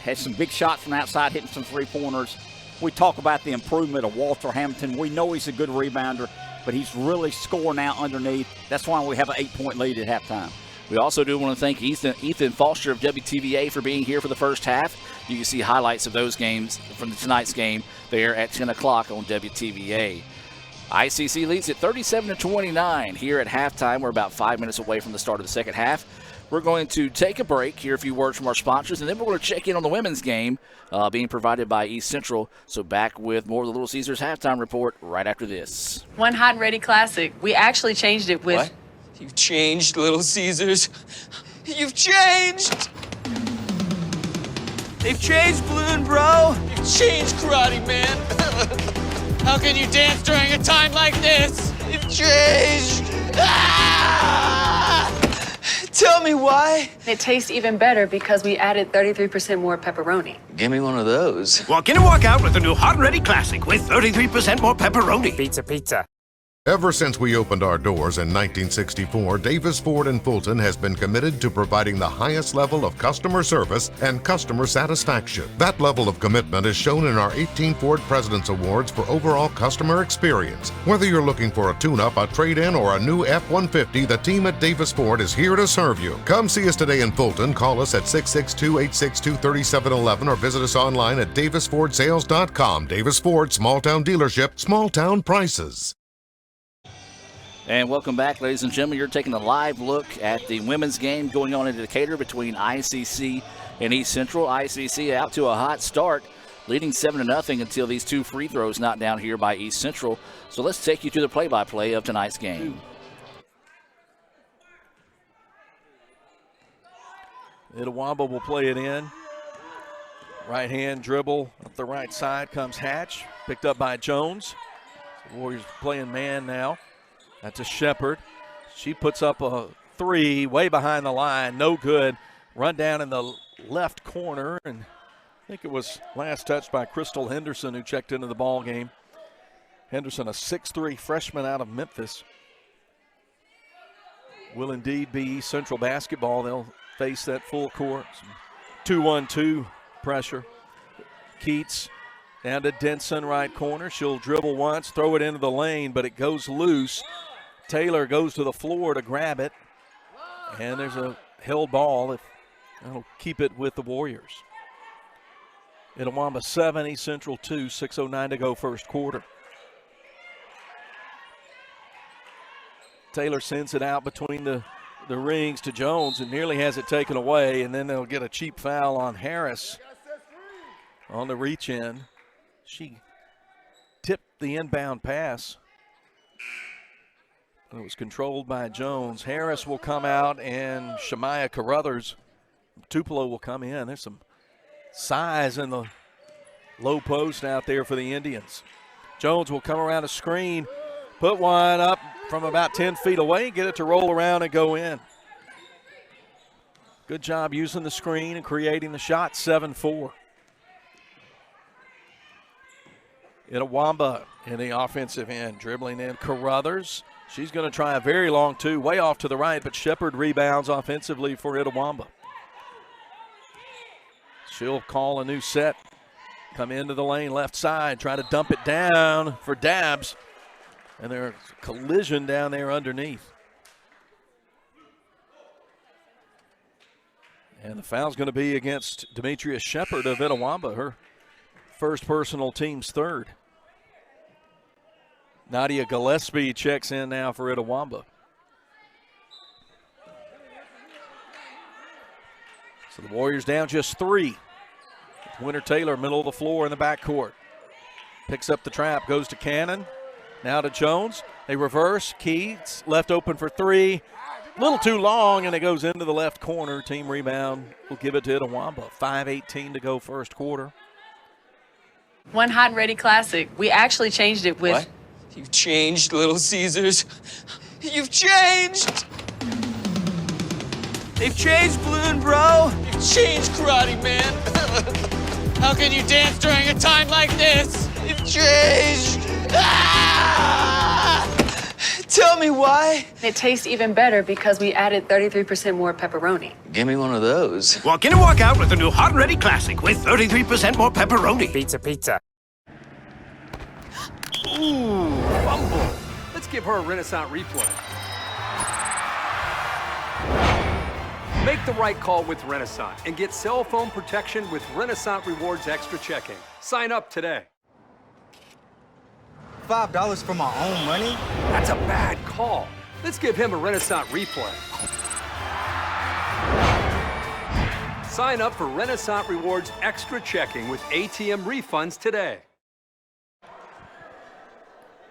Had some big shots from outside, hitting some three-pointers. We talk about the improvement of Walter Hampton. We know he's a good rebounder, but he's really scoring out underneath. That's why we have an 8-point lead at halftime. We also do want to thank Ethan Foster of WTVA for being here for the first half. You can see highlights of those games from tonight's game there at 10 o'clock on WTVA. ICC leads at 37-29 here at halftime. We're about 5 minutes away from the start of the second half. We're going to take a break, hear a few words from our sponsors, and then we're going to check in on the women's game being provided by East Central. So back with more of the Little Caesars halftime report right after this. One Hot and Ready Classic. We actually changed it with... What? You've changed, Little Caesars. You've changed! They've changed, Balloon Bro. You've changed, Karate Man. How can you dance during a time like this? You've changed! Ah! Tell me why. It tastes even better because we added 33% more pepperoni. Give me one of those. Walk in and walk out with the new Hot and Ready Classic with 33% more pepperoni. Pizza. Ever since we opened our doors in 1964, Davis Ford in Fulton has been committed to providing the highest level of customer service and customer satisfaction. That level of commitment is shown in our 18 Ford President's Awards for overall customer experience. Whether you're looking for a tune-up, a trade-in, or a new F-150, the team at Davis Ford is here to serve you. Come see us today in Fulton. Call us at 662-862-3711 or visit us online at davisfordsales.com. Davis Ford, small town dealership, small town prices. And welcome back, ladies and gentlemen. You're taking a live look at the women's game going on in Decatur between ICC and East Central. ICC out to a hot start, leading 7-0 until these two free throws knocked down here by East Central. So let's take you to the play-by-play of tonight's game. Itawamba will play it in. Right hand dribble up the right side comes Hatch, picked up by Jones. The Warriors playing man now. That's a Shepard. She puts up a three way behind the line. No good. Run down in the left corner. And I think it was last touched by Crystal Henderson, who checked into the ball game. Henderson, a 6'3" freshman out of Memphis. Will indeed be Central basketball. They'll face that full court. 2-1-2 pressure. Keats down to Denson, right corner. She'll dribble once, throw it into the lane, but it goes loose. Taylor goes to the floor to grab it, and there's a held ball. That'll keep it with the Warriors. Itawamba 7, East Central 2, 6:09 to go first quarter. Taylor sends it out between the rings to Jones and nearly has it taken away, and then they'll get a cheap foul on Harris on the reach in. She tipped the inbound pass. It was controlled by Jones. Harris will come out, and Shemaya Carruthers, Tupelo, will come in. There's some size in the low post out there for the Indians. Jones will come around a screen, put one up from about 10 feet away, get it to roll around and go in. Good job using the screen and creating the shot, 7-4. Itawamba in the offensive end, dribbling in Carruthers. She's going to try a very long two, way off to the right, but Shepard rebounds offensively for Itawamba. She'll call a new set, come into the lane left side, try to dump it down for Dabbs, and there's a collision down there underneath. And the foul's going to be against Demetria Shepard of Itawamba, her first personal, team's third. Nadia Gillespie checks in now for Itawamba. So the Warriors down just 3. Winter Taylor, middle of the floor in the backcourt. Picks up the trap, goes to Cannon. Now to Jones. They reverse. Keats left open for 3. A little too long, and it goes into the left corner. Team rebound will give it to Itawamba. 5:18 to go first quarter. One Hot and Ready Classic. We actually changed it with... What? You've changed, Little Caesars. You've changed! They've changed, Balloon Bro! You've changed, Karate Man! How can you dance during a time like this? You've changed! Ah! Tell me why. It tastes even better because we added 33% more pepperoni. Give me one of those. Walk in and walk out with the new Hot and Ready Classic with 33% more pepperoni. Pizza. Ooh, fumble. Let's give her a Renaissance replay. Make the right call with Renaissance and get cell phone protection with Renaissance Rewards Extra Checking. Sign up today. $5 for my own money? That's a bad call. Let's give him a Renaissance replay. Sign up for Renaissance Rewards Extra Checking with ATM refunds today.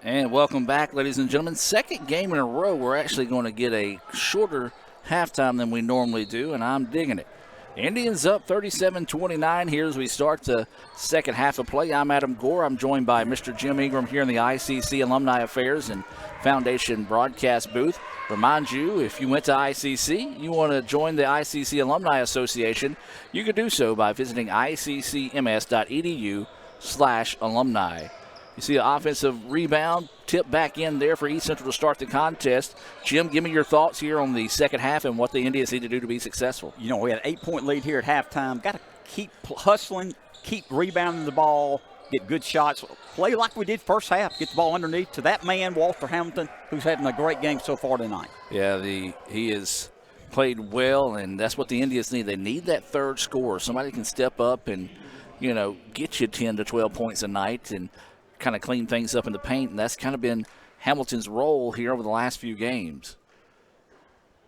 And welcome back, ladies and gentlemen. Second game in a row, we're actually going to get a shorter halftime than we normally do, and I'm digging it. Indians up 37-29 here as we start the second half of play. I'm Adam Gore. I'm joined by Mr. Jim Ingram here in the ICC Alumni Affairs and Foundation broadcast booth. Remind you, if you went to ICC, you want to join the ICC Alumni Association, you can do so by visiting iccms.edu/alumni. You see an offensive rebound, tip back in there for East Central to start the contest. Jim, give me your thoughts here on the second half and what the Indians need to do to be successful. You know, we had an 8-point lead here at halftime. Got to keep hustling, keep rebounding the ball, get good shots, play like we did first half, get the ball underneath to that man, Walter Hampton, who's having a great game so far tonight. Yeah, he has played well, and that's what the Indians need. They need that third scorer. Somebody can step up and, you know, get you 10 to 12 points a night and kind of clean things up in the paint, and that's kind of been Hamilton's role here over the last few games.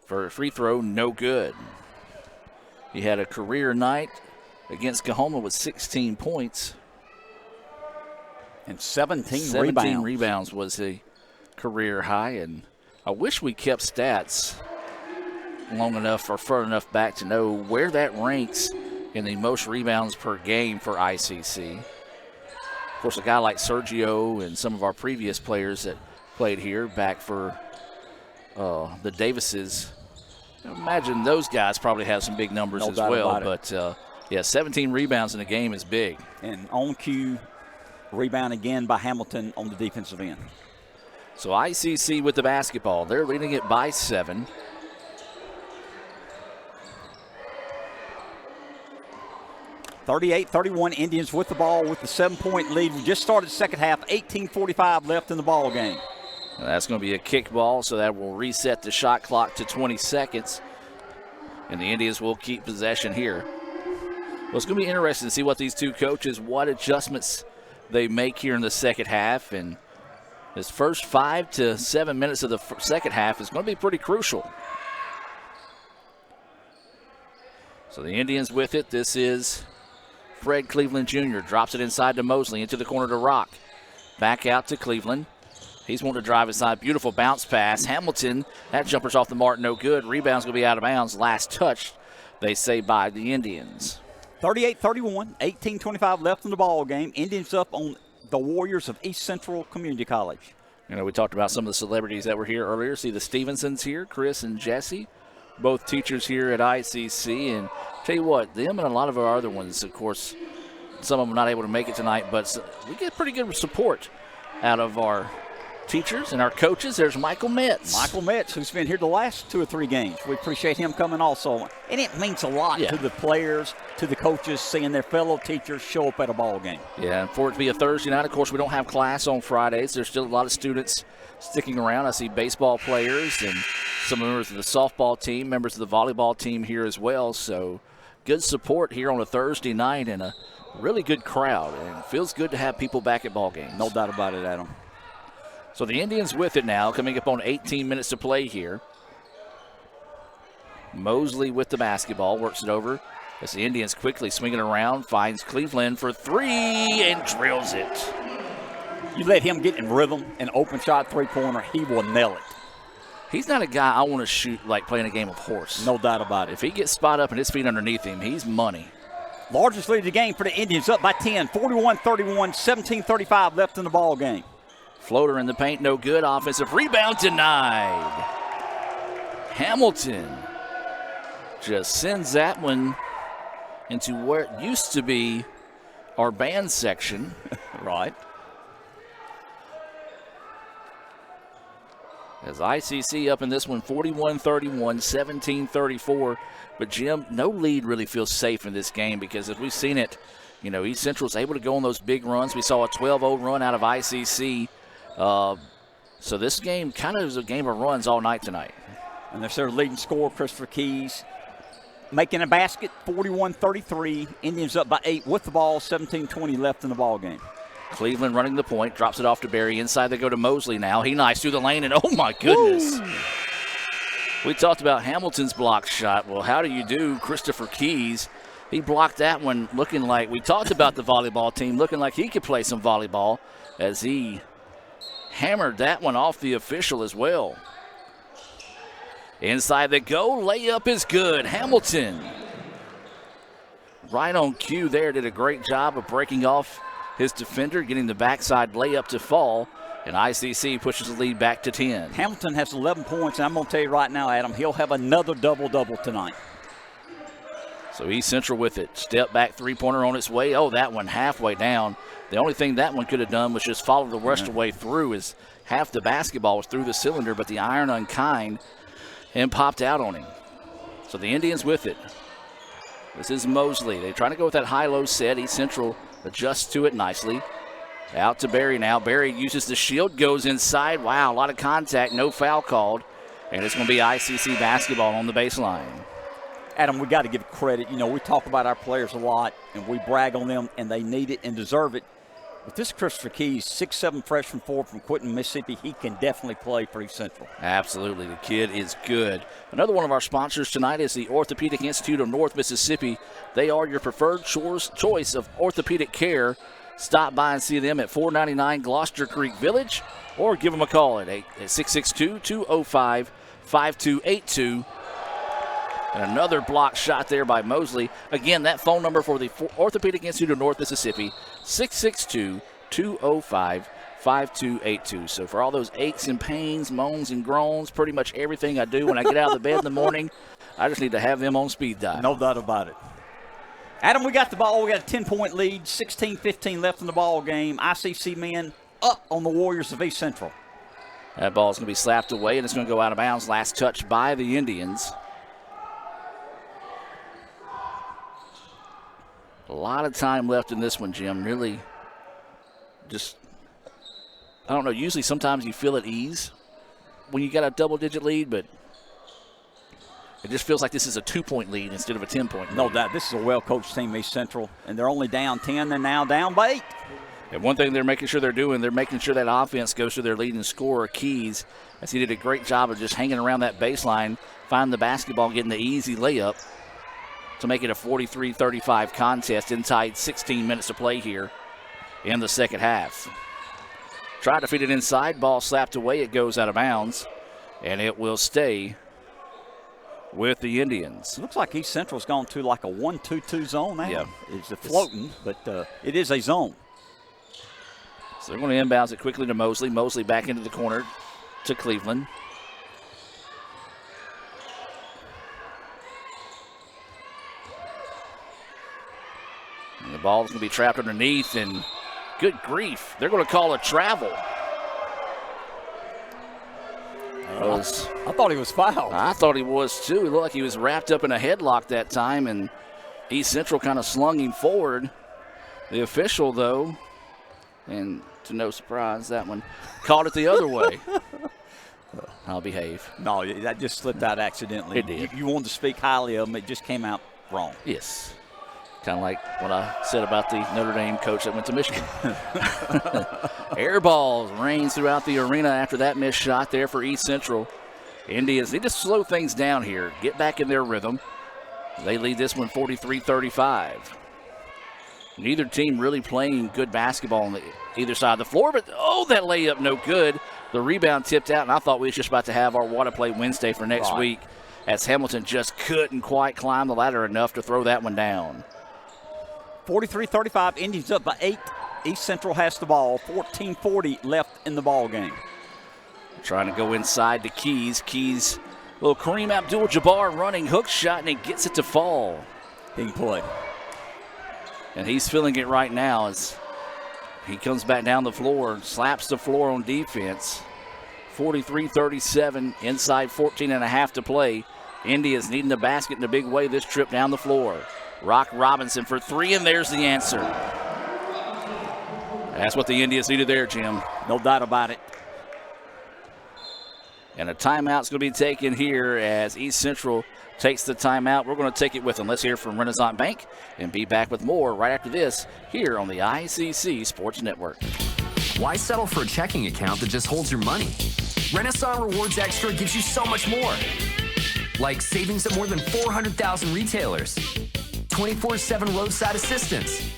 For a free throw, no good. He had a career night against Coahoma with 16 points. And 17 rebounds was a career high, and I wish we kept stats long enough or far enough back to know where that ranks in the most rebounds per game for ICC. Of course, a guy like Sergio and some of our previous players that played here back for the Davises, imagine those guys probably have some big numbers as well. But, yeah, 17 rebounds in a game is big. And on cue, rebound again by Hamilton on the defensive end. So ICC with the basketball. They're leading it by 7. (38-31) Indians with the ball with the 7-point lead. We just started second half, 18:45 left in the ball game. That's going to be a kick ball, so that will reset the shot clock to 20 seconds. And the Indians will keep possession here. Well, it's going to be interesting to see what these two coaches, what adjustments they make here in the second half. And this first 5 to 7 minutes of the second half is going to be pretty crucial. So the Indians with it. This is Fred Cleveland Jr. Drops it inside to Mosley, into the corner to Rock. Back out to Cleveland. He's wanting to drive inside. Beautiful bounce pass. Hamilton, that jumper's off the mark, no good. Rebound's going to be out of bounds. Last touch, they say, by the Indians. 38-31, 18:25 left in the ball game. Indians up on the Warriors of East Central Community College. You know, we talked about some of the celebrities that were here earlier. See the Stevensons here, Chris and Jesse, both teachers here at ICC. And tell you what, them and a lot of our other ones, of course, some of them not able to make it tonight, but we get pretty good support out of our teachers and our coaches. There's Michael Metz. Michael Metz, who's been here the last 2 or 3 games. We appreciate him coming also. And it means a lot to the players, to the coaches, seeing their fellow teachers show up at a ball game. Yeah, and for it to be a Thursday night, of course, we don't have class on Fridays. There's still a lot of students sticking around. I see baseball players and some members of the softball team, members of the volleyball team here as well. So good support here on a Thursday night and a really good crowd. And it feels good to have people back at ball games. No doubt about it, Adam. So the Indians with it now, coming up on 18 minutes to play here. Mosley with the basketball, works it over as the Indians quickly swinging around, finds Cleveland for 3 and drills it. You let him get in rhythm, an open shot three-pointer, he will nail it. He's not a guy I want to shoot like playing a game of horse. No doubt about it. If he gets spot up and his feet underneath him, he's money. Largest lead of the game for the Indians, up by 10, 41-31, 17:35 left in the ball game. Floater in the paint, no good. Offensive rebound denied. Hamilton just sends that one into where it used to be our band section. Right. As ICC up in this one, 41-31, 17-34. But, Jim, no lead really feels safe in this game because as we've seen it, you know, East Central's able to go on those big runs. We saw a 12-0 run out of ICC. So this game kind of is a game of runs all night tonight. And there's their leading scorer, Christopher Keys, making a basket, 41-33. Indians up by 8 with the ball, 17:20 left in the ball game. Cleveland running the point, drops it off to Barry. Inside they go to Mosley now. He knifes through the lane, and oh my goodness. Woo! We talked about Hamilton's block shot. Well, how do you do Christopher Keys? He blocked that one looking like, we talked about the volleyball team, looking like he could play some volleyball as he hammered that one off the official as well. Inside they go, layup is good. Hamilton, right on cue there, did a great job of breaking off his defender, getting the backside layup to fall. And ICC pushes the lead back to 10. Hamilton has 11 points, and I'm going to tell you right now, Adam, he'll have another double-double tonight. So East Central with it. Step back three-pointer on its way. Oh, that one halfway down. The only thing that one could have done was just follow the rest of the way through, as half the basketball was through the cylinder, but the iron unkind and popped out on him. So the Indians with it. This is Mosley. They're trying to go with that high-low set. East Central adjusts to it nicely. Out to Barry now. Barry uses the shield, goes inside. Wow, a lot of contact, no foul called. And it's going to be ICC basketball on the baseline. Adam, we got to give credit. You know, we talk about our players a lot, and we brag on them, and they need it and deserve it. With this Christopher Keys, 6'7" freshman forward from Quinton, Mississippi, he can definitely play for East Central. Absolutely. The kid is good. Another one of our sponsors tonight is the Orthopedic Institute of North Mississippi. They are your preferred choice of orthopedic care. Stop by and see them at 499 Gloucester Creek Village, or give them a call at 662-205-5282. And another block shot there by Mosley. Again, that phone number for the Orthopedic Institute of North Mississippi, 662-205-5282. So for all those aches and pains, moans and groans, pretty much everything I do when I get out of the bed in the morning, I just need to have them on speed dial. No doubt about it. Adam, we got the ball. We got a 10-point lead, 16-15 left in the ball game. ICC men up on the Warriors of East Central. That ball is going to be slapped away, and it's going to go out of bounds. Last touch by the Indians. A lot of time left in this one, Jim. Really just, I don't know, usually sometimes you feel at ease when you got a double-digit lead, but it just feels like this is a 2-point lead instead of a 10-point lead. No doubt. This is a well-coached team, East Central, and they're only down 10. They're now down by 8. And one thing they're making sure they're doing, they're making sure that offense goes to their leading scorer, Keys, as he did a great job of just hanging around that baseline, finding the basketball, getting the easy layup to make it a 43-35 contest inside 16 minutes to play here in the second half. Tried to feed it inside, ball slapped away, it goes out of bounds, and it will stay with the Indians. Looks like East Central's gone to like a 1-2-2 zone now. Yeah. It's floating, but it is a zone. So they're going to inbounds it quickly to Mosley. Mosley back into the corner to Cleveland. And the ball is going to be trapped underneath, and good grief, they're going to call a travel. I thought he was fouled. I thought he was too. He looked like he was wrapped up in a headlock that time, and East Central kind of slung him forward. The official, though, and to no surprise, that one called it the other way. I'll behave. No, that just slipped out accidentally. It did. You wanted to speak highly of him. It just came out wrong. Yes. Kind of like what I said about the Notre Dame coach that went to Michigan. Air balls rains throughout the arena after that missed shot there for East Central. Indians need to slow things down here, get back in their rhythm. They lead this one 43-35. Neither team really playing good basketball on either side of the floor, but that layup no good. The rebound tipped out, and I thought we was just about to have our Water Play Wednesday for next week, as Hamilton just couldn't quite climb the ladder enough to throw that one down. 43-35, Indians up by 8. East Central has the ball. 14:40 left in the ball game. Trying to go inside to Keys. Keys, little Kareem Abdul-Jabbar running hook shot, and he gets it to fall. Big play. And he's feeling it right now as he comes back down the floor, slaps the floor on defense. 43-37, inside 14.5 to play. Indians needing the basket in a big way this trip down the floor. Rock Robinson for 3, and there's the answer. That's what the Indians needed there, Jim. No doubt about it. And a timeout's going to be taken here as East Central takes the timeout. We're going to take it with them. Let's hear from Renaissance Bank and be back with more right after this here on the ICC Sports Network. Why settle for a checking account that just holds your money? Renaissance Rewards Extra gives you so much more. Like savings at more than 400,000 retailers, 24/7 roadside assistance,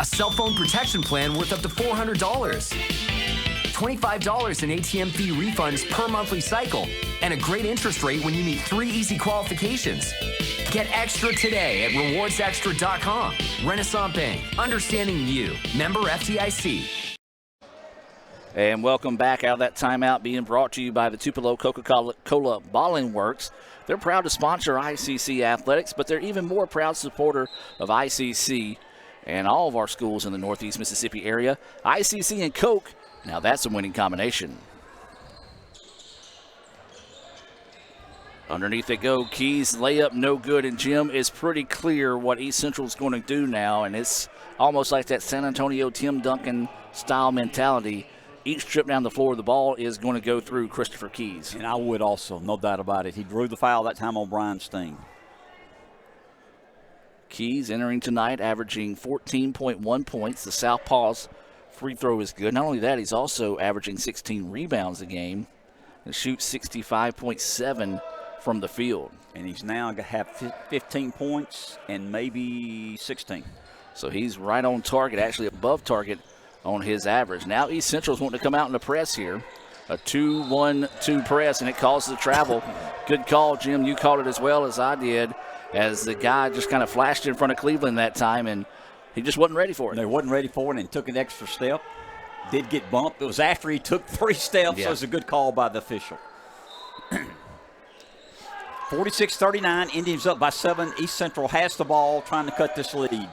a cell phone protection plan worth up to $400, $25 in ATM fee refunds per monthly cycle, and a great interest rate when you meet 3 easy qualifications. Get extra today at rewardsextra.com. Renaissance Bank, understanding you. Member FDIC. And welcome back out of that timeout, being brought to you by the Tupelo Coca-Cola Bottling Works. They're proud to sponsor ICC athletics, but they're even more proud supporter of ICC and all of our schools in the Northeast Mississippi area. ICC and Coke, now that's a winning combination. Underneath they go. Keys layup no good, and Jim is pretty clear what East Central is going to do now, and it's almost like that San Antonio Tim Duncan style mentality. Each trip down the floor, the ball is going to go through Christopher Keys. And I would also, no doubt about it. He drew the foul that time on Brian Steen. Keys entering tonight, averaging 14.1 points. The Southpaw's free throw is good. Not only that, he's also averaging 16 rebounds a game and shoots 65.7 from the field. And he's now going to have 15 points and maybe 16. So he's right on target, actually above target on his average. Now East Central's wanting to come out in the press here. A 2-1-2 press, and it causes the travel. Good call, Jim. You called it as well as I did, as the guy just kind of flashed in front of Cleveland that time, and he just wasn't ready for it. They wasn't ready for it and took an extra step. Did get bumped. It was after he took 3 steps, so it was a good call by the official. 46-39, Indians up by 7. East Central has the ball, trying to cut this lead.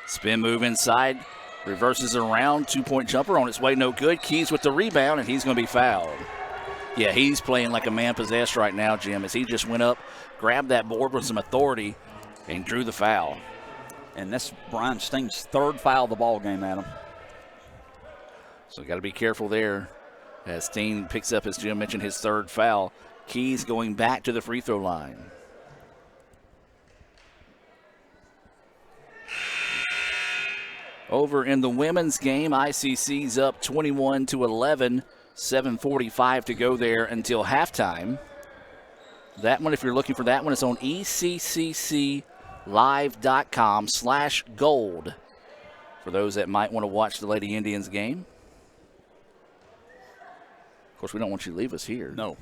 Spin move inside, reverses around, 2-point jumper on its way, no good. Keys with the rebound, and he's going to be fouled. Yeah, he's playing like a man possessed right now, Jim, as he just went up, grabbed that board with some authority, and drew the foul. And that's Brian Steen's 3rd foul of the ball game, Adam. So got to be careful there as Steen picks up, as Jim mentioned, his 3rd foul. Keys going back to the free throw line. Over in the women's game, ICC's up 21-11, 7:45 to go there until halftime. That one, if you're looking for that one, it's on ECCClive.com/gold for those that might want to watch the Lady Indians game. Of course, we don't want you to leave us here. No.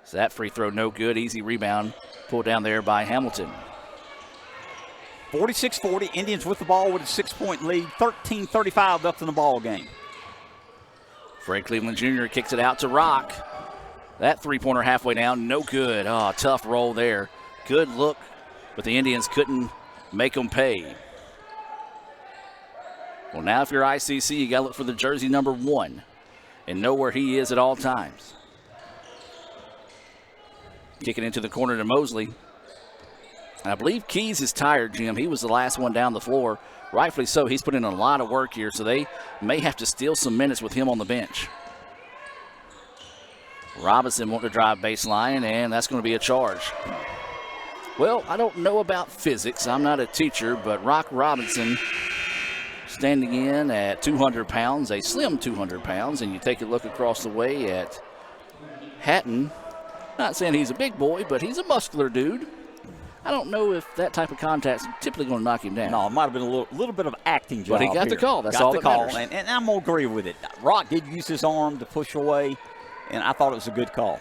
So that free throw no good. Easy rebound pulled down there by Hamilton. 46-40, Indians with the ball with a 6-point lead, 13:35 left in the ball game. Fred Cleveland Jr. kicks it out to Rock. That three-pointer halfway down, no good. Oh, tough roll there. Good look, but the Indians couldn't make them pay. Well, now if you're ICC, you got to look for the jersey number 1 and know where he is at all times. Kicking into the corner to Mosley. And I believe Keys is tired, Jim. He was the last one down the floor. Rightfully so. He's put in a lot of work here, so they may have to steal some minutes with him on the bench. Robinson wanting to drive baseline, and that's going to be a charge. Well, I don't know about physics. I'm not a teacher, but Rock Robinson standing in at 200 pounds, a slim 200 pounds, and you take a look across the way at Hatton. Not saying he's a big boy, but he's a muscular dude. I don't know if that type of contact's typically going to knock him down. No, it might have been a little bit of acting job. But he got the call. That's all that matters. And I'm going to agree with it. Rock did use his arm to push away, and I thought it was a good call.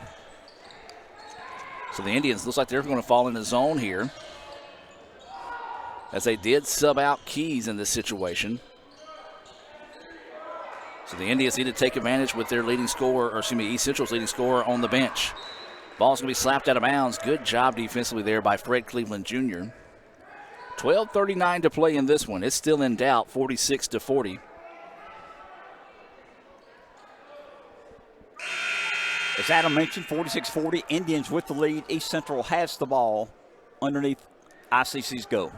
So the Indians looks like they're going to fall in the zone here, as they did sub out Keys in this situation. So the Indians need to take advantage with their leading scorer, or excuse me, East Central's leading scorer on the bench. Ball's going to be slapped out of bounds. Good job defensively there by Fred Cleveland Jr. 12:39 to play in this one. It's still in doubt, 46-40. As Adam mentioned, 46-40, Indians with the lead. East Central has the ball underneath ICC's goal.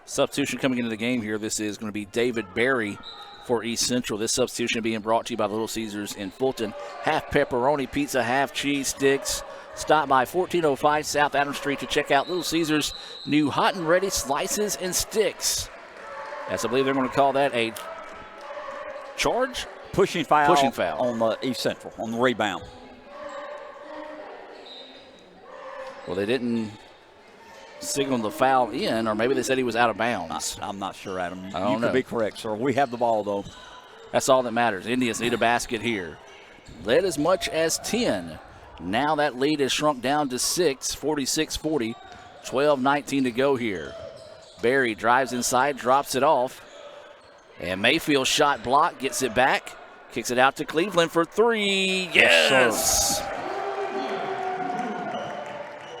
Substitution coming into the game here. This is going to be David Berry for East Central. This substitution being brought to you by Little Caesars in Fulton. Half pepperoni pizza, half cheese sticks. Stop by 1405 South Adams Street to check out Little Caesars' new hot and ready slices and sticks. As I believe they're going to call that a charge? Pushing foul. Pushing foul. On the East Central, on the rebound. Well, they didn't signal the foul in, or maybe they said he was out of bounds. I'm not sure, Adam. I don't know. You could be correct, sir. We have the ball, though. That's all that matters. Indians need a basket here. Led as much as 10. Now that lead has shrunk down to 6, 46-40. 12:19 to go here. Berry drives inside, drops it off. And Mayfield's shot blocked, gets it back. Kicks it out to Cleveland for three. Yes!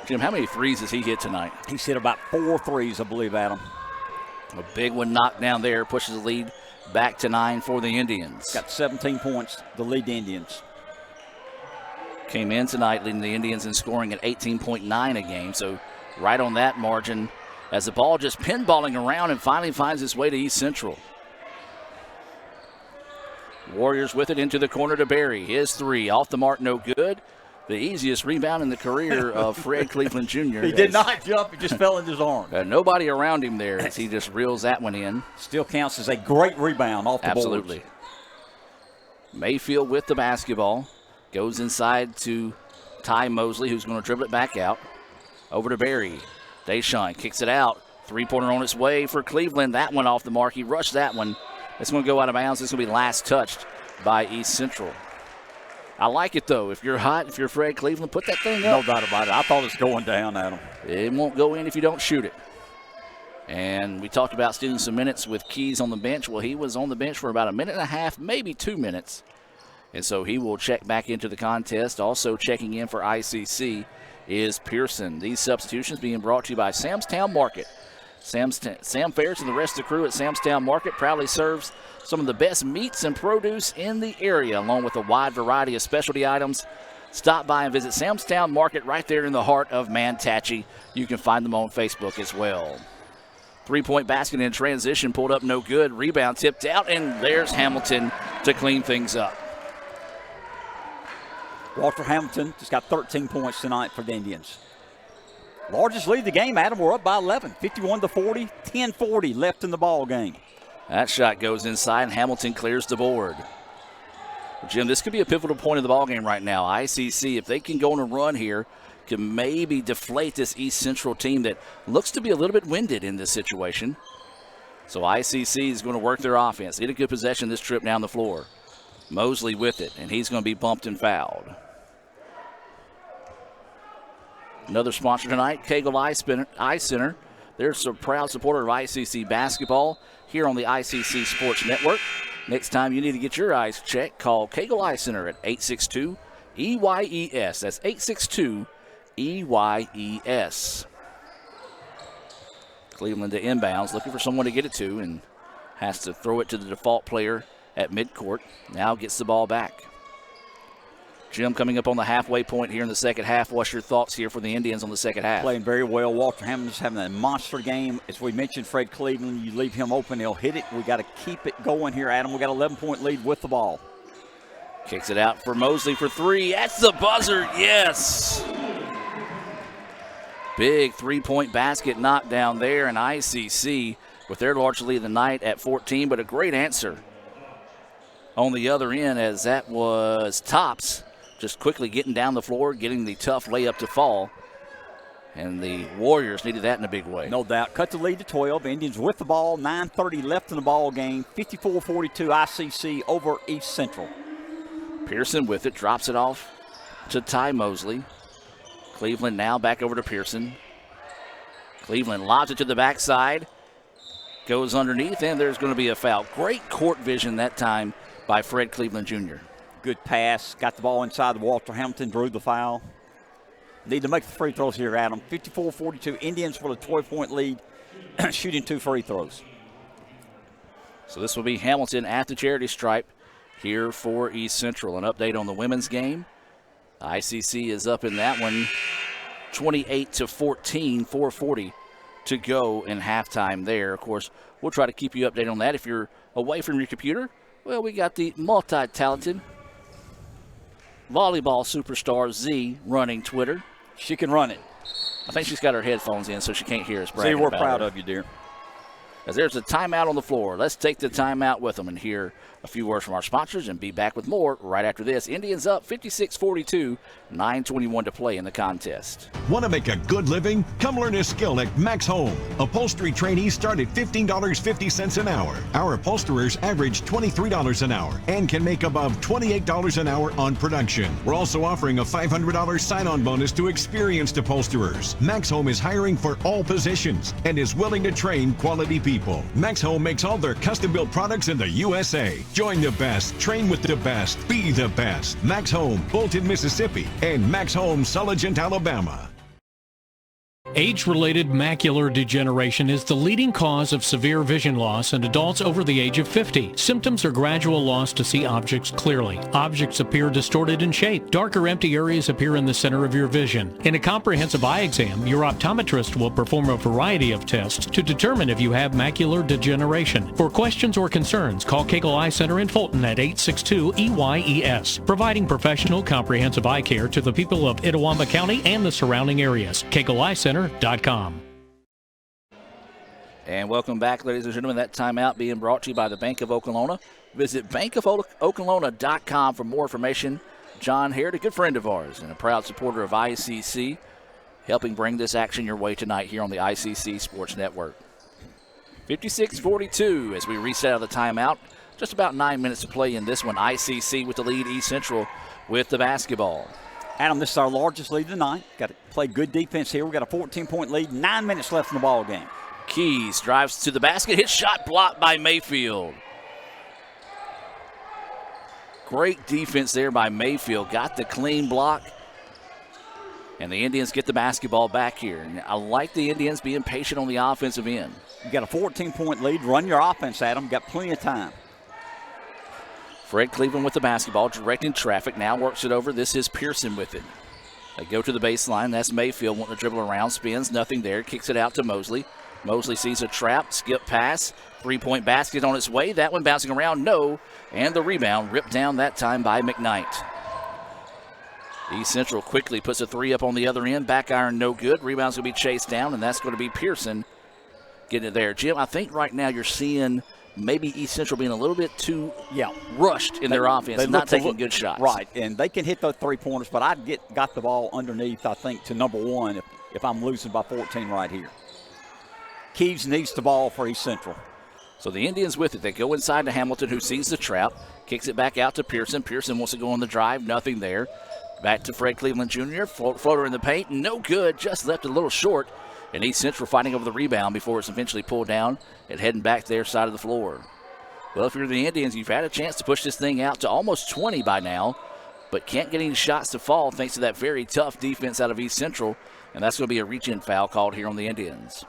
Jim, how many threes has he hit tonight? He's hit about 4 threes, I believe, Adam. A big one knocked down there, pushes the lead back to 9 for the Indians. Got 17 points to lead the Indians. Came in tonight leading the Indians in scoring at 18.9 a game, so right on that margin as the ball just pinballing around and finally finds its way to East Central. Warriors with it into the corner to Berry. His three off the mark, no good. The easiest rebound in the career of Fred Cleveland Jr. He did not jump. It just fell into his arm. Nobody around him there as he just reels that one in. Still counts as a great rebound off the boards. Absolutely. Mayfield with the basketball. Goes inside to Ty Mosley, who's going to dribble it back out. Over to Berry. Deshaun kicks it out. Three-pointer on its way for Cleveland. That one off the mark. He rushed that one. It's going to go out of bounds. It's going to be last touched by East Central. I like it, though. If you're hot, if you're Fred Cleveland, put that thing up. No doubt about it. I thought it was going down, Adam. It won't go in if you don't shoot it. And we talked about stealing some minutes with Keys on the bench. Well, he was on the bench for about a minute and a half, maybe 2 minutes. And so he will check back into the contest. Also checking in for ICC is Pearson. These substitutions being brought to you by Samstown Market. Sam Ferris and the rest of the crew at Samstown Market proudly serves some of the best meats and produce in the area, along with a wide variety of specialty items. Stop by and visit Samstown Market right there in the heart of Mantachie. You can find them on Facebook as well. Three-point basket in transition, pulled up no good. Rebound tipped out, and there's Hamilton to clean things up. Walter Hamilton just got 13 points tonight for the Indians. Largest lead of the game, Adam. We're up by 11, 51-40, 10:40 left in the ball game. That shot goes inside, and Hamilton clears the board. Jim, this could be a pivotal point of the ball game right now. ICC, if they can go on a run here, can maybe deflate this East Central team that looks to be a little bit winded in this situation. So ICC is going to work their offense. They had a good possession this trip down the floor. Mosley with it, and he's going to be bumped and fouled. Another sponsor tonight, Kegel Eye Center. They're a proud supporter of ICC basketball here on the ICC Sports Network. Next time you need to get your eyes checked, call Kegel Eye Center at 862-EYES. That's 862-EYES. Cleveland to inbounds, looking for someone to get it to, and has to throw it to the default player at midcourt. Now gets the ball back. Jim, coming up on the halfway point here in the second half, what's your thoughts here for the Indians on the second half? Playing very well. Walter Hamilton's having a monster game. As we mentioned, Fred Cleveland, you leave him open, he'll hit it. We got to keep it going here, Adam. We got an 11-point lead with the ball. Kicks it out for Mosley for three. That's the buzzer. Yes. Big three-point basket knocked down there, and ICC with their large lead of the night at 14, but a great answer on the other end as that was Tops. Just quickly getting down the floor, getting the tough layup to fall. And the Warriors needed that in a big way. No doubt. Cut the lead to 12. Indians with the ball. 9:30 left in the ball game. 54-42 ICC over East Central. Pearson with it. Drops it off to Ty Mosley. Cleveland now back over to Pearson. Cleveland lobs it to the backside. Goes underneath, and there's going to be a foul. Great court vision that time by Fred Cleveland Jr. Good pass. Got the ball inside the Walter Hamilton. Drew the foul. Need to make the free throws here, Adam. 54-42. Indians with a 12-point lead, shooting 2 free throws. So this will be Hamilton at the charity stripe here for East Central. An update on the women's game. ICC is up in that one, 28-14, 4:40 to go in halftime there. Of course, we'll try to keep you updated on that. If you're away from your computer, well, we got the multi-talented volleyball superstar Z running Twitter. She can run it. I think she's got her headphones in so she can't hear us bragging Z, we're about proud her. of you, dear. As there's a timeout on the floor. Let's take the timeout with them and hear a few words from our sponsors and be back with more right after this. Indians up 56-42, 9:21 to play in the contest. Want to make a good living? Come learn a skill at Max Home. Upholstery trainees start at $15.50 an hour. Our upholsterers average $23 an hour and can make above $28 an hour on production. We're also offering a $500 sign-on bonus to experienced upholsterers. Max Home is hiring for all positions and is willing to train quality people. people. Max Home makes all their custom-built products in the USA. Join the best, train with the best, be the best. Max Home, Bolton, Mississippi, and Max Home, Sulligent, Alabama. Age-related macular degeneration is the leading cause of severe vision loss in adults over the age of 50. Symptoms are gradual loss to see objects clearly. Objects appear distorted in shape. Darker empty areas appear in the center of your vision. In a comprehensive eye exam, your optometrist will perform a variety of tests to determine if you have macular degeneration. For questions or concerns, call Cagle Eye Center in Fulton at 862-EYES, providing professional comprehensive eye care to the people of Itawamba County and the surrounding areas. Cagle Eye Center. And welcome back, ladies and gentlemen. That timeout being brought to you by the Bank of Oklahoma. Visit bankofoklahoma.com for more information. John Harrod, a good friend of ours and a proud supporter of ICC, helping bring this action your way tonight here on the ICC Sports Network. 56-42 as we reset out of the timeout. Just about 9 minutes to play in this one. ICC with the lead, East Central with the basketball. Adam, this is our largest lead tonight. Got to play good defense here. We've got a 14-point lead, 9 minutes left in the ball game. Keys drives to the basket, hit shot blocked by Mayfield. Great defense there by Mayfield. Got the clean block. And the Indians get the basketball back here. And I like the Indians being patient on the offensive end. You got a 14-point lead. Run your offense, Adam. Got plenty of time. Fred Cleveland with the basketball, directing traffic, now works it over. This is Pearson with it. They go to the baseline. That's Mayfield wanting to dribble around, spins, nothing there, kicks it out to Mosley. Mosley sees a trap, skip pass, three-point basket on its way. That one bouncing around, no. And the rebound ripped down that time by McKnight. East Central quickly puts a three up on the other end. Back iron, no good. Rebound's going to be chased down, and that's going to be Pearson getting it there. Jim, I think right now you're seeing maybe East Central being a little bit too rushed in their offense, not taking good shots. Right, and they can hit those three-pointers, but I'd got the ball underneath, I think, to number one if I'm losing by 14 right here. Keeves needs the ball for East Central. So the Indians with it. They go inside to Hamilton, who sees the trap, kicks it back out to Pearson. Pearson wants to go on the drive, nothing there. Back to Fred Cleveland Jr., floater in the paint, no good, just left a little short. And East Central fighting over the rebound before it's eventually pulled down and heading back to their side of the floor. Well, if you're the Indians, you've had a chance to push this thing out to almost 20 by now, but can't get any shots to fall thanks to that very tough defense out of East Central, and that's going to be a reach-in foul called here on the Indians.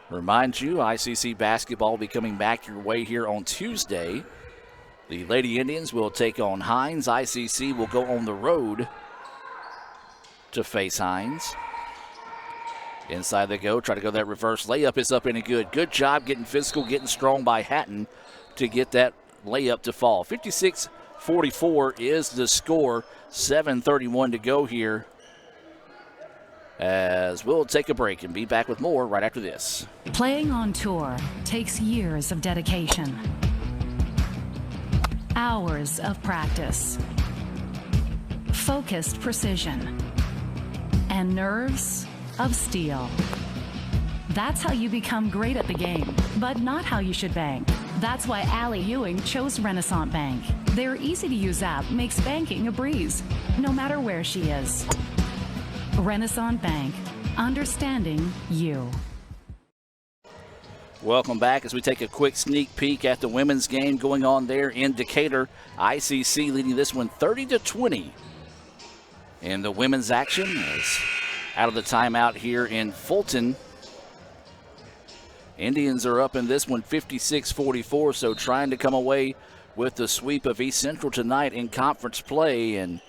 Remind you, ICC basketball will be coming back your way here on Tuesday. The Lady Indians will take on Hines. ICC will go on the road to face Hines. Inside they go, try to go that reverse layup is up and good. Good job getting physical, getting strong by Hatton to get that layup to fall. 56-44 is the score. 7:31 to go here, as we'll take a break and be back with more right after this. Playing on tour takes years of dedication, hours of practice, focused precision, and nerves of steel. That's how you become great at the game, but not how you should bank. That's why Allie Ewing chose Renaissance Bank. Their easy-to-use app makes banking a breeze, no matter where she is. Renaissance Bank, understanding you. Welcome back as we take a quick sneak peek at the women's game going on there in Decatur. ICC leading this one 30-20. And the women's action is out of the timeout here in Fulton. Indians are up in this one 56-44, so trying to come away with the sweep of East Central tonight in conference play. And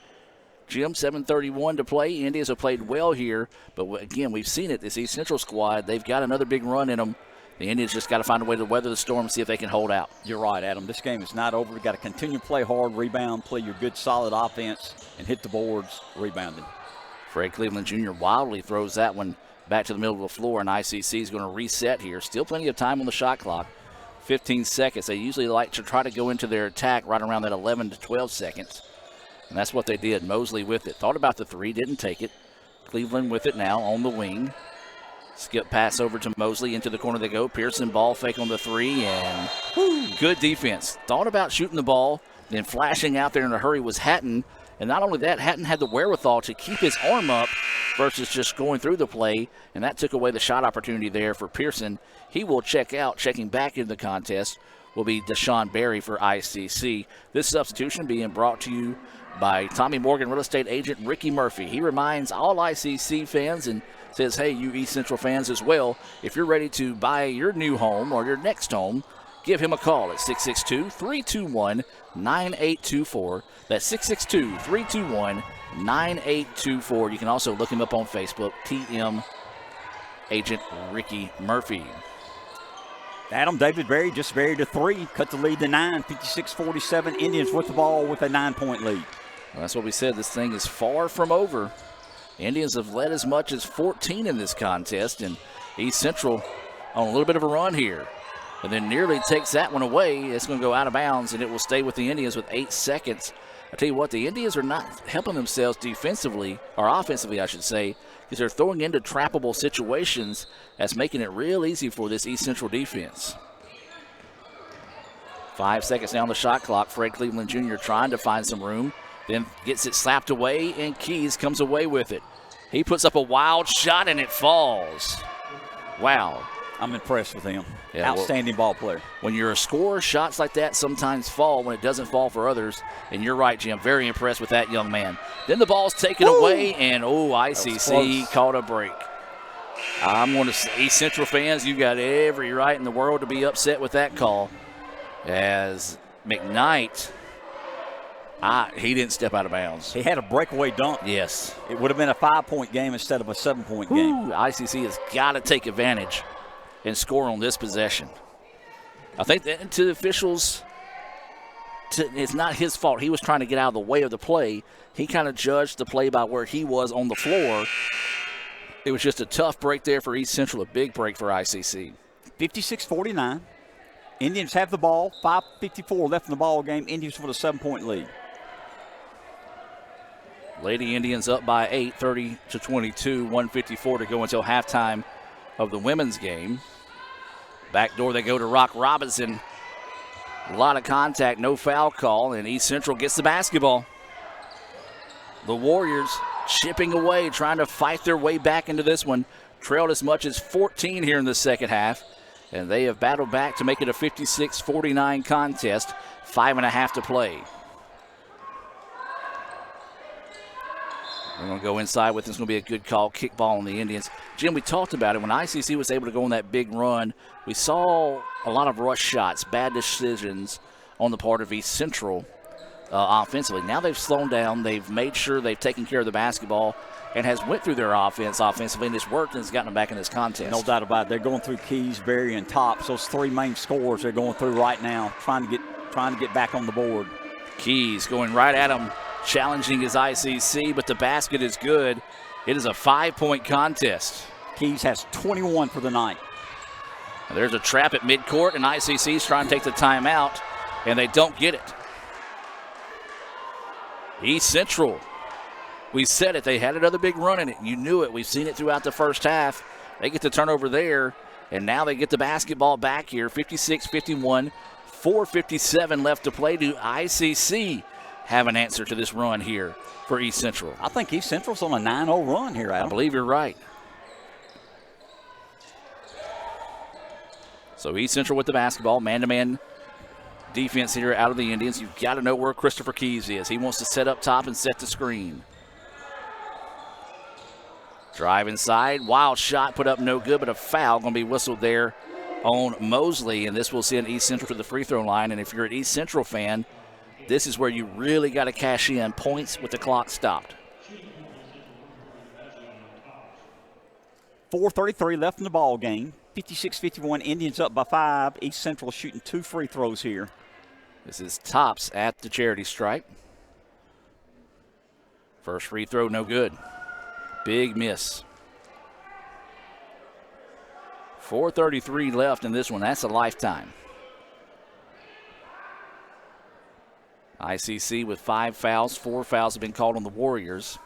Jim, 7:31 to play. Indians have played well here, but again, we've seen it. This East Central squad, they've got another big run in them. The Indians just got to find a way to weather the storm and see if they can hold out. You're right, Adam. This game is not over. We've got to continue to play hard, rebound, play your good, solid offense, and hit the boards rebounding. Fred Cleveland Jr. wildly throws that one back to the middle of the floor, and ICC is going to reset here. Still plenty of time on the shot clock. 15 seconds. They usually like to try to go into their attack right around that 11 to 12 seconds. And that's what they did. Mosley with it. Thought about the three, didn't take it. Cleveland with it now on the wing. Skip pass over to Mosley. Into the corner they go. Pearson ball fake on the three, and good defense. Thought about shooting the ball, then flashing out there in a hurry was Hatton, And not only that, hadn't had the wherewithal to keep his arm up versus just going through the play, and that took away the shot opportunity there for Pearson. He will check out. Checking back into the contest will be Deshaun Berry for ICC. This substitution being brought to you by Tommy Morgan real estate agent Ricky Murphy. He reminds all ICC fans and says, hey, you East Central fans as well, if you're ready to buy your new home or your next home, give him a call at 662-321-9824. That's 662-321-9824. You can also look him up on Facebook, TM Agent Ricky Murphy. Adam David Berry just buried a 3, cut the lead to 9, 56-47. Indians with the ball with a 9-point lead. Well, that's what we said. This thing is far from over. Indians have led as much as 14 in this contest, and East Central on a little bit of a run here. And then nearly takes that one away. It's going to go out of bounds, and it will stay with the Indians with 8 seconds. I tell you what, the Indians are not helping themselves defensively, or offensively, I should say, because they're throwing into trappable situations. That's making it real easy for this East Central defense. 5 seconds down the shot clock. Fred Cleveland Jr. trying to find some room. Then gets it slapped away, and Keys comes away with it. He puts up a wild shot, and it falls. Wow. I'm impressed with him. Yeah, outstanding ball player. When you're a scorer, shots like that sometimes fall when it doesn't fall for others. And you're right, Jim. Very impressed with that young man. Then the ball's taken away, and ICC caught a break. I'm going to say, East Central fans, you've got every right in the world to be upset with that call. As McKnight, he didn't step out of bounds. He had a breakaway dunk. Yes. It would have been a 5-point game instead of a 7-point game. ICC has got to take advantage and score on this possession. I think that to the officials, it's not his fault. He was trying to get out of the way of the play. He kind of judged the play by where he was on the floor. It was just a tough break there for East Central, a big break for ICC. 56-49. Indians have the ball. 5:54 left in the ball game. Indians with a 7-point lead. Lady Indians up by 8, 30-22, 1:54 to go until halftime of the women's game. Back door they go to Rock Robinson. A lot of contact, no foul call, and East Central gets the basketball. The Warriors chipping away, trying to fight their way back into this one. Trailed as much as 14 here in the second half, and they have battled back to make it a 56-49 contest. 5.5 to play. We're going to go inside with this. It's going to be a good call. Kick ball on the Indians. Jim, we talked about it. When ICC was able to go on that big run, we saw a lot of rush shots, bad decisions on the part of East Central offensively. Now they've slowed down. They've made sure they've taken care of the basketball and has went through their offense offensively, and it's worked and it's gotten them back in this contest. No doubt about it. They're going through Keys, Berry, and Tops. Those 3 main scorers they're going through right now, trying to get back on the board. Keys going right at him, challenging his ICC, but the basket is good. It is a 5-point contest. Keys has 21 for the night. Now there's a trap at midcourt, and ICC's trying to take the timeout, and they don't get it. East Central, we said it. They had another big run in it. You knew it. We've seen it throughout the first half. They get the turnover there, and now they get the basketball back here. 56-51, 4:57 left to play. Do ICC have an answer to this run here for East Central? I think East Central's on a 9-0 run here, Adam. I believe you're right. So East Central with the basketball, man-to-man defense here out of the Indians. You've got to know where Christopher Keys is. He wants to set up top and set the screen. Drive inside, wild shot put up no good, but a foul going to be whistled there on Mosley, and this will send East Central to the free throw line. And if you're an East Central fan, this is where you really got to cash in points with the clock stopped. 4:33 left in the ball game. 56-51, Indians up by 5. East Central shooting 2 free throws here. This is Tops at the charity stripe. First free throw, no good. Big miss. 4:33 left in this one. That's a lifetime. ICC with 5 fouls. 4 fouls have been called on the Warriors.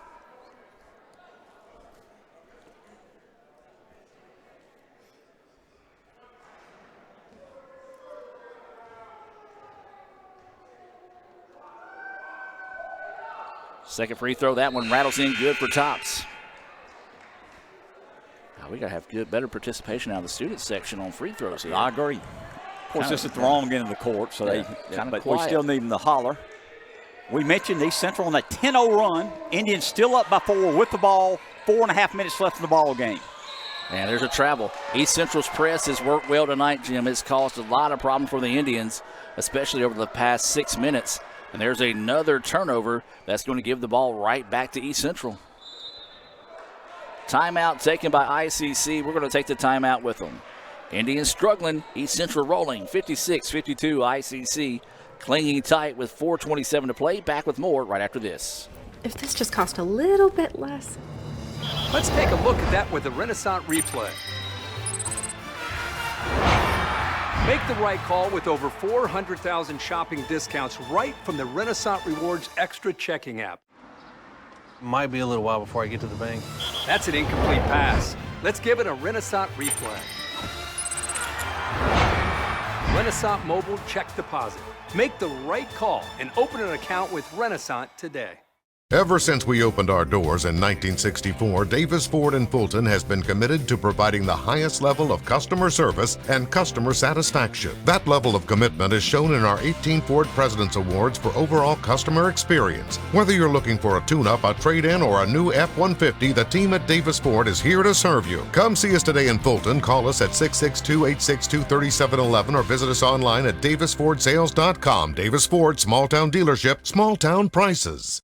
Second free throw, that one rattles in good for Tops. Now we got to have better participation out of the student section on free throws here. I agree. Of course, this is the wrong end of the court, so but we still need them to holler. We mentioned East Central on that 10-0 run. Indians still up by 4 with the ball. 4.5 minutes left in the ball game. And there's a travel. East Central's press has worked well tonight, Jim. It's caused a lot of problems for the Indians, especially over the past 6 minutes. And there's another turnover that's going to give the ball right back to East Central. Timeout taken by ICC. We're going to take the timeout with them. Indians struggling. East Central rolling. 56-52 ICC. Clinging tight with 4:27 to play. Back with more right after this. If this just cost a little bit less. Let's take a look at that with the Renaissance replay. Make the right call with over 400,000 shopping discounts right from the Renaissance Rewards Extra checking app. Might be a little while before I get to the bank. That's an incomplete pass. Let's give it a Renaissance replay. Renaissance Mobile Check Deposit. Make the right call and open an account with Renaissance today. Ever since we opened our doors in 1964, Davis Ford in Fulton has been committed to providing the highest level of customer service and customer satisfaction. That level of commitment is shown in our 18 Ford President's Awards for overall customer experience. Whether you're looking for a tune-up, a trade-in, or a new F-150, the team at Davis Ford is here to serve you. Come see us today in Fulton. Call us at 662-862-3711 or visit us online at davisfordsales.com. Davis Ford, small-town dealership, small-town prices.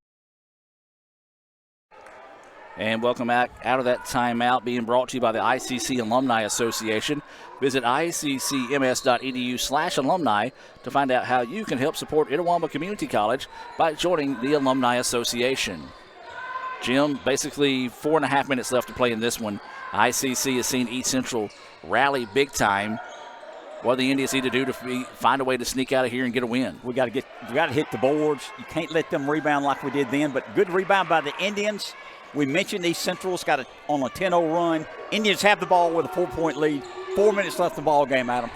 And welcome back out of that timeout, being brought to you by the ICC Alumni Association. Visit iccms.edu/alumni to find out how you can help support Itawamba Community College by joining the Alumni Association. Jim, basically 4.5 minutes left to play in this one. ICC has seen East Central rally big time. What do the Indians need to do to find a way to sneak out of here and get a win? We got to hit the boards. You can't let them rebound like we did then, but good rebound by the Indians. We mentioned East Central's got on a 10-0 run. Indians have the ball with a 4-point lead. 4 minutes left in the ball game, Adam.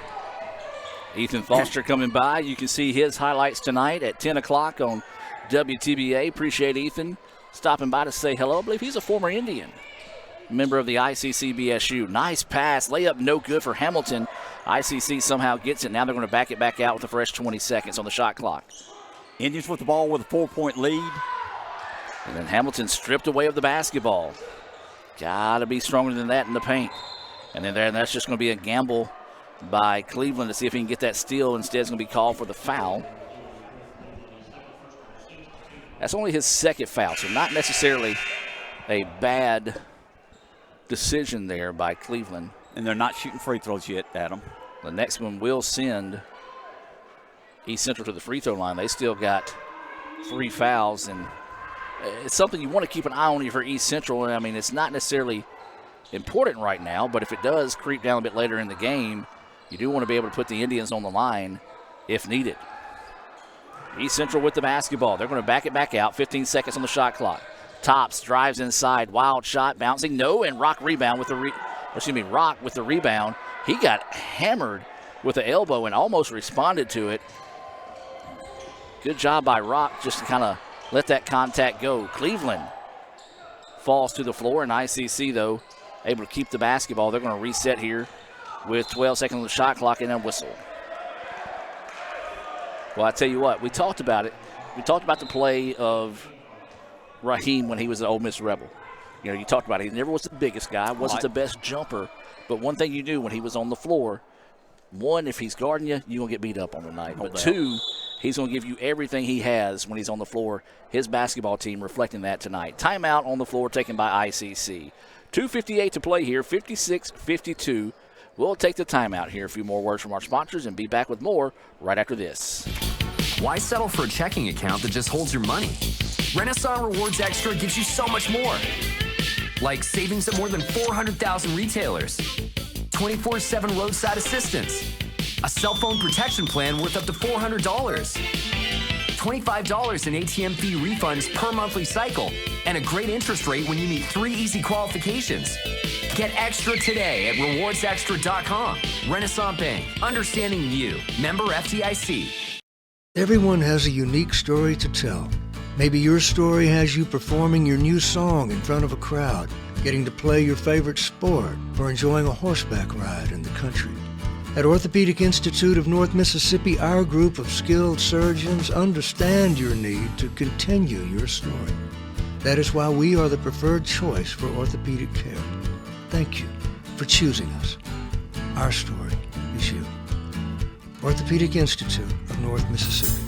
Ethan Foster coming by. You can see his highlights tonight at 10 o'clock on WTBA. Appreciate Ethan stopping by to say hello. I believe he's a former Indian, member of the ICC BSU. Nice pass. Layup no good for Hamilton. ICC somehow gets it. Now they're going to back it back out with a fresh 20 seconds on the shot clock. Indians with the ball with a 4-point lead. And then Hamilton stripped away of the basketball. Got to be stronger than that in the paint. And then that's just going to be a gamble by Cleveland to see if he can get that steal. Instead, it's going to be called for the foul. That's only his second foul, so not necessarily a bad decision there by Cleveland. And they're not shooting free throws yet, Adam. The next one will send East Central to the free throw line. They still got 3 fouls, and it's something you want to keep an eye on for East Central. I mean, it's not necessarily important right now, but if it does creep down a bit later in the game, you do want to be able to put the Indians on the line if needed. East Central with the basketball. They're going to back it back out. 15 seconds on the shot clock. Tops drives inside. Wild shot, bouncing. No, and Rock with the rebound. He got hammered with the elbow and almost responded to it. Good job by Rock just to kind of let that contact go. Cleveland falls to the floor, and ICC, though, able to keep the basketball. They're going to reset here with 12 seconds on the shot clock and a whistle. Well, I tell you what, we talked about it. We talked about the play of Raheem when he was an Ole Miss Rebel. You know, you talked about it. He never was the biggest guy, wasn't the best jumper. But one thing you knew when he was on the floor, one, if he's guarding you, you're going to get beat up on the night. But two, he's going to give you everything he has when he's on the floor. His basketball team reflecting that tonight. Timeout on the floor taken by ICC. 2:58 to play here, 56-52. We'll take the timeout here. A few more words from our sponsors and be back with more right after this. Why settle for a checking account that just holds your money? Renaissance Rewards Extra gives you so much more. Like savings at more than 400,000 retailers, 24/7 roadside assistance, a cell phone protection plan worth up to $400, $25 in ATM fee refunds per monthly cycle, and a great interest rate when you meet 3 easy qualifications. Get extra today at rewardsextra.com. Renaissance Bank, understanding you. Member FDIC. Everyone has a unique story to tell. Maybe your story has you performing your new song in front of a crowd, getting to play your favorite sport, or enjoying a horseback ride in the country. At Orthopedic Institute of North Mississippi, our group of skilled surgeons understand your need to continue your story. That is why we are the preferred choice for orthopedic care. Thank you for choosing us. Our story is you. Orthopedic Institute of North Mississippi.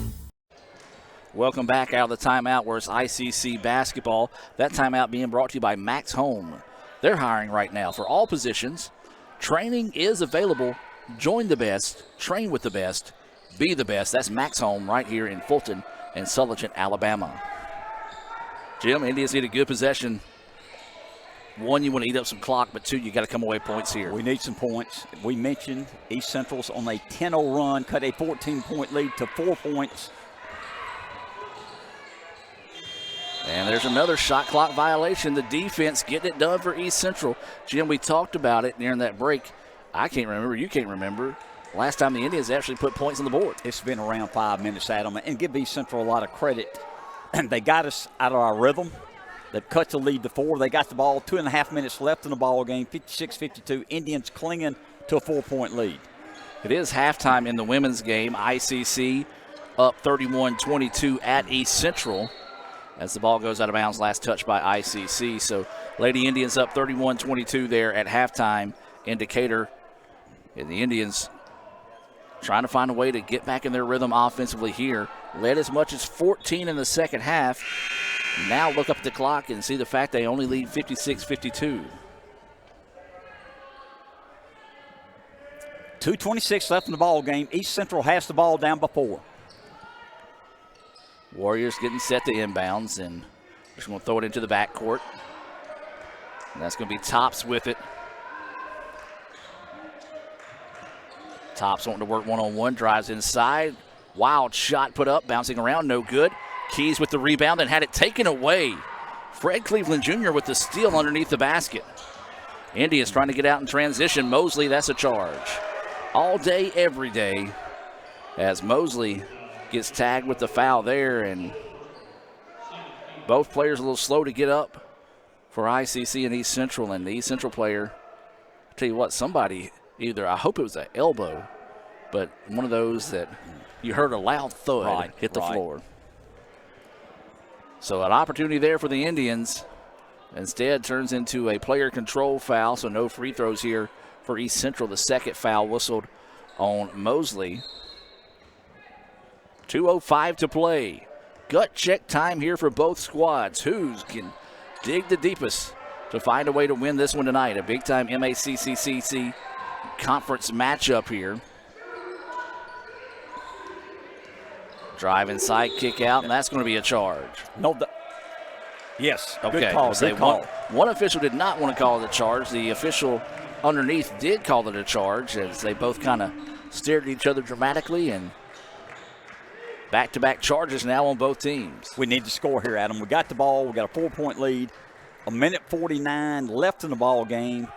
Welcome back out of the timeout where it's ICC basketball. That timeout being brought to you by Max Home. They're hiring right now for all positions. Training is available. Join the best. Train with the best. Be the best. That's Max Home right here in Fulton and Sulligent, Alabama. Jim, Indians need a good possession. One, you want to eat up some clock, but two, you got to come away points here. We need some points. We mentioned East Central's on a 10-0 run, cut a 14-point lead to 4 points. And there's another shot clock violation. The defense getting it done for East Central. Jim, we talked about it during that break. I can't remember. You can't remember. Last time the Indians actually put points on the board. It's been around 5 minutes, Adam, and give East Central a lot of credit. And they got us out of our rhythm. They've cut the lead to 4. They got the ball, 2.5 minutes left in the ball game, 56-52. Indians clinging to a 4-point lead. It is halftime in the women's game. ICC up 31-22 at East Central. As the ball goes out of bounds, last touch by ICC. So Lady Indians up 31-22 there at halftime in Decatur. And the Indians trying to find a way to get back in their rhythm offensively here. Led as much as 14 in the second half. Now look up at the clock and see the fact they only lead 56-52. 2:26 left in the ball game. East Central has the ball down by 4. Warriors getting set to inbounds, and just going to throw it into the backcourt. And that's going to be Tops with it. Tops wanting to work one-on-one, drives inside. Wild shot put up, bouncing around, no good. Keys with the rebound and had it taken away. Fred Cleveland Jr. with the steal underneath the basket. Indians trying to get out in transition. Mosley, that's a charge. All day, every day, as Mosley gets tagged with the foul there, and both players a little slow to get up for ICC and East Central. And the East Central player, I'll tell you what, somebody either, I hope it was an elbow, but one of those that you heard a loud thud hit the floor. So an opportunity there for the Indians. Instead turns into a player control foul, so no free throws here for East Central. The second foul whistled on Mosley. 2:05 to play. Gut check time here for both squads. Who's can dig the deepest to find a way to win this one tonight? A big-time MACCCC conference matchup here. Drive inside, kick out, and that's going to be a charge. Yes, okay. Good call. Good call. One official did not want to call it a charge. The official underneath did call it a charge as they both kind of stared at each other dramatically, and back-to-back charges now on both teams. We need to score here, Adam. We got the ball. We got a 4-point lead. 1:49 left in the ball game.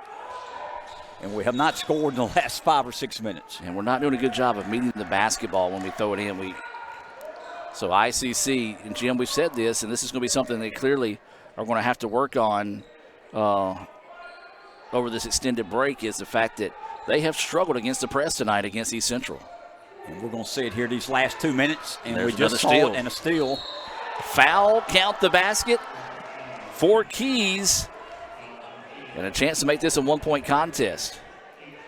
And we have not scored in the last 5 or 6 minutes. And we're not doing a good job of meeting the basketball when we throw it in. So ICC, and Jim, we've said this, and this is going to be something they clearly are going to have to work on over this extended break, is the fact that they have struggled against the press tonight against East Central. And we're going to see it here these last 2 minutes, and there's we just saw it, and a steal. Foul, count the basket for Keys, and a chance to make this a 1-point contest.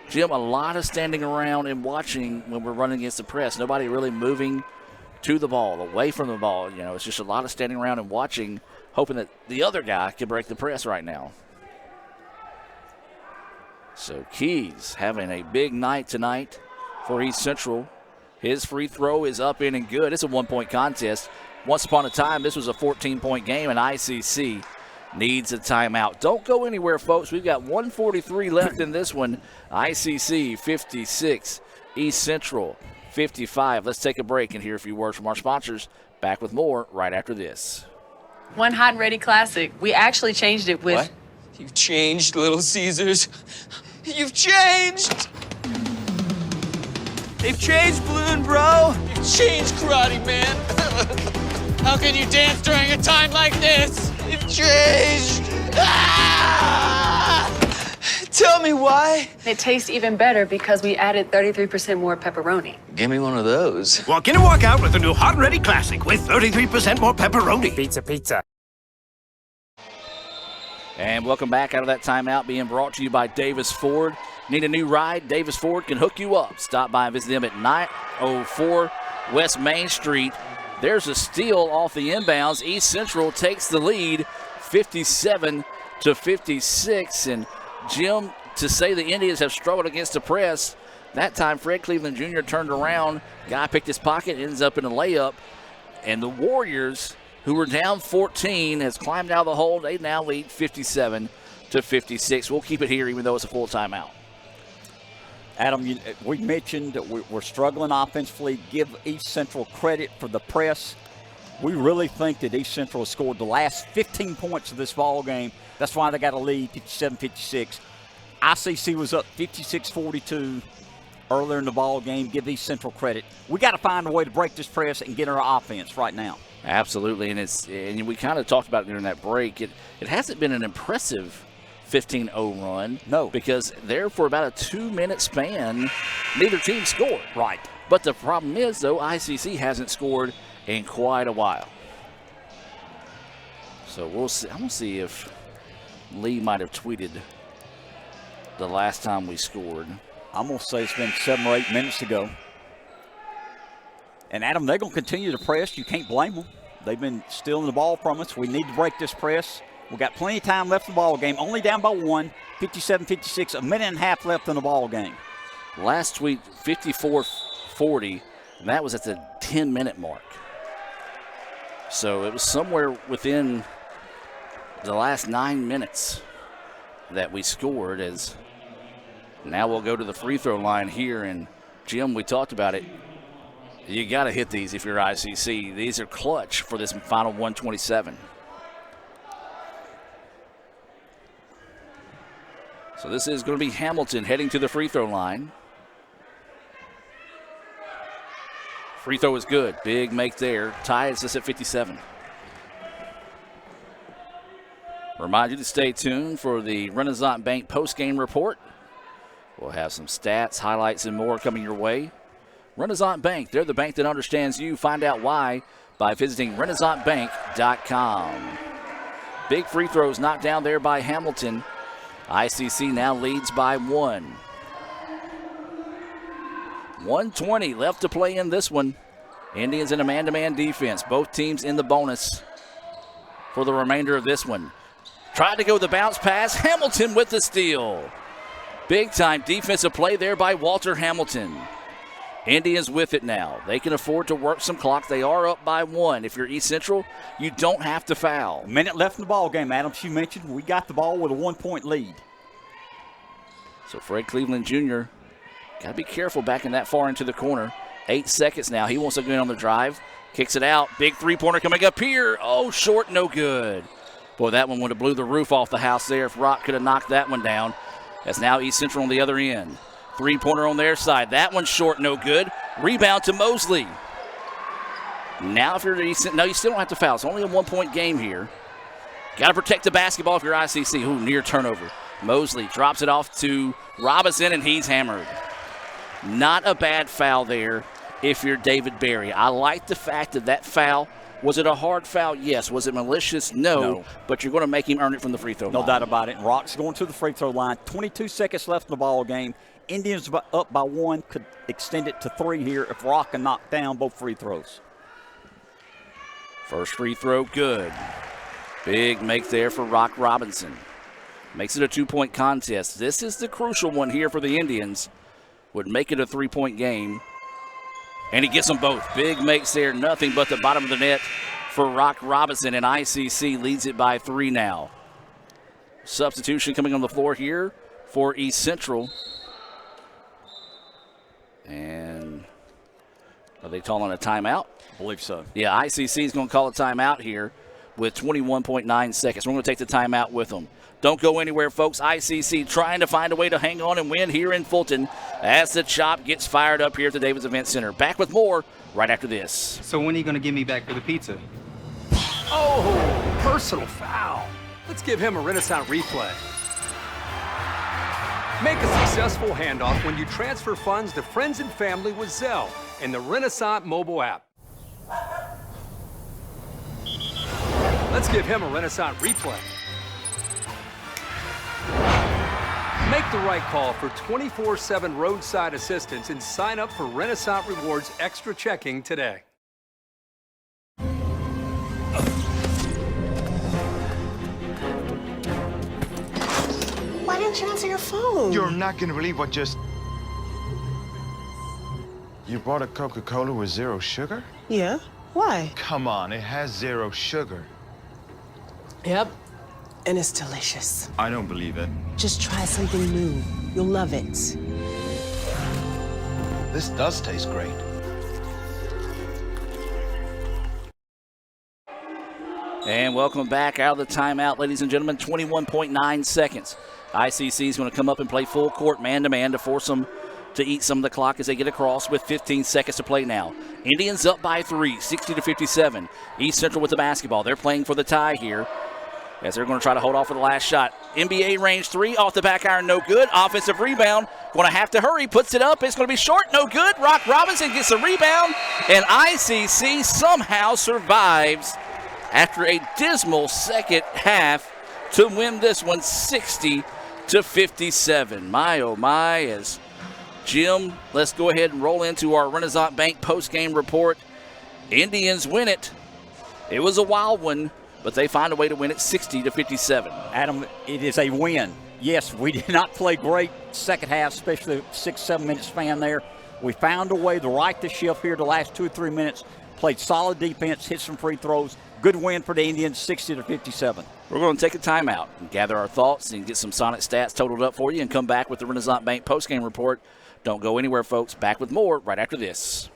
Jim, a lot of standing around and watching when we're running against the press. Nobody really moving to the ball, away from the ball. You know, it's just a lot of standing around and watching, hoping that the other guy can break the press right now. So Keys having a big night tonight for East Central. His free throw is up in and good. It's a 1-point contest. Once upon a time, this was a 14-point game, and ICC needs a timeout. Don't go anywhere, folks. We've got 1:43 left in this one. ICC 56, East Central 55. Let's take a break and hear a few words from our sponsors. Back with more right after this. One Hot and Ready Classic. We actually changed it with... What? You've changed, Little Caesars. You've changed! They've changed, Balloon Bro. You've changed, Karate Man. How can you dance during a time like this? You've changed. Ah! Tell me why. It tastes even better because we added 33% more pepperoni. Give me one of those. Walk in and walk out with the new Hot and Ready Classic with 33% more pepperoni. Pizza. And welcome back out of that timeout, being brought to you by Davis Ford. Need a new ride? Davis Ford can hook you up. Stop by and visit them at 904 West Main Street. There's a steal off the inbounds. East Central takes the lead, 57-56. And Jim, to say the Indians have struggled against the press, that time Fred Cleveland Jr. turned around. Guy picked his pocket, ends up in a layup. And the Warriors, who were down 14, has climbed out of the hole. They now lead 57-56. We'll keep it here even though it's a full timeout. Adam, we mentioned that we're struggling offensively. Give East Central credit for the press. We really think that East Central has scored the last 15 points of this ball game. That's why they got a lead, 57-56. ICC was up 56-42 earlier in the ball game. Give East Central credit. We got to find a way to break this press and get our offense right now. Absolutely, and we kind of talked about it during that break. It hasn't been an impressive 15-0 run. No. Because there for about a 2-minute span, neither team scored. Right. But the problem is, though, ICC hasn't scored in quite a while. So we'll see. I'm going to see if Lee might have tweeted the last time we scored. I'm going to say it's been 7 or 8 minutes ago. And, Adam, they're going to continue to press. You can't blame them. They've been stealing the ball from us. We need to break this press. We've got plenty of time left in the ball game. Only down by 1, 57-56, a minute and a half left in the ball game. Last tweet, 54-40, and that was at the 10-minute mark. So it was somewhere within the last 9 minutes that we scored. As now we'll go to the free throw line here. And, Jim, we talked about it. You got to hit these if you're ICC. These are clutch for this final 127. So this is going to be Hamilton heading to the free throw line. Free throw is good. Big make there. Ties us at 57. Remind you to stay tuned for the Renaissance Bank post-game report. We'll have some stats, highlights, and more coming your way. Renaissance Bank, they're the bank that understands you. Find out why by visiting renaissancebank.com. Big free throws knocked down there by Hamilton. ICC now leads by 1. 1:20 left to play in this one. Indians in a man-to-man defense. Both teams in the bonus for the remainder of this one. Tried to go the bounce pass. Hamilton with the steal. Big-time defensive play there by Walter Hamilton. Indians with it now. They can afford to work some clock. They are up by 1. If you're East Central, you don't have to foul. A minute left in the ball game, Adam. You mentioned we got the ball with a 1-point lead. So Fred Cleveland Jr. got to be careful backing that far into the corner. 8 seconds now. He wants to go in on the drive. Kicks it out. Big three-pointer coming up here. Oh, short, no good. Boy, that one would have blew the roof off the house there if Rock could have knocked that one down. That's now East Central on the other end. Three-pointer on their side. That one's short, no good. Rebound to Mosley. Now if you're East, no, you still don't have to foul. It's only a 1-point game here. Got to protect the basketball if you're ICC. Ooh, near turnover. Mosley drops it off to Robinson, and he's hammered. Not a bad foul there if you're David Berry. I like the fact that that foul, was it a hard foul? Yes. Was it malicious? No. But you're going to make him earn it from the free throw line. No doubt about it. And Rock's going to the free throw line. 22 seconds left in the ball game. Indians up by 1, could extend it to 3 here if Rock can knock down both free throws. First free throw, good. Big make there for Rock Robinson. Makes it a 2-point contest. This is the crucial one here for the Indians. Would make it a 3-point game. And he gets them both. Big makes there, nothing but the bottom of the net for Rock Robinson. And ICC leads it by 3 now. Substitution coming on the floor here for East Central. And are they calling a timeout? I believe so. Yeah, ICC is going to call a timeout here with 21.9 seconds. We're going to take the timeout with them. Don't go anywhere, folks. ICC trying to find a way to hang on and win here in Fulton as the chop gets fired up here at the Davis Event Center. Back with more right after this. So when are you going to get me back for the pizza? Oh, personal foul. Let's give him a Renaissance replay. Make a successful handoff when you transfer funds to friends and family with Zelle in the Renaissance mobile app. Let's give him a Renaissance replay. Make the right call for 24/7 roadside assistance and sign up for Renaissance Rewards Extra Checking today. Why didn't you answer your phone? You're not gonna believe what just... You bought a Coca-Cola with 0 sugar? Yeah. Why? Come on, it has 0 sugar. Yep. And it's delicious. I don't believe it. Just try something new. You'll love it. This does taste great. And welcome back out of the timeout, ladies and gentlemen. 21.9 seconds. ICC is going to come up and play full court man-to-man to force them to eat some of the clock as they get across with 15 seconds to play now. Indians up by 3, 60-57. East Central with the basketball. They're playing for the tie here as they're going to try to hold off for the last shot. NBA range 3 off the back iron, no good. Offensive rebound, going to have to hurry. Puts it up. It's going to be short, no good. Rock Robinson gets a rebound, and ICC somehow survives after a dismal second half to win this one 60-57. My, oh my, as Jim, let's go ahead and roll into our Renaissance Bank post-game report. Indians win it. It was a wild one, but they find a way to win it 60-57. Adam, it is a win. Yes, we did not play great second half, especially 6-7 minute span there. We found a way to right the ship here the last 2 or 3 minutes, played solid defense, hit some free throws. Good win for the Indians, 60-57. We're going to take a timeout and gather our thoughts and get some Sonic stats totaled up for you and come back with the Renaissance Bank postgame report. Don't go anywhere, folks. Back with more right after this.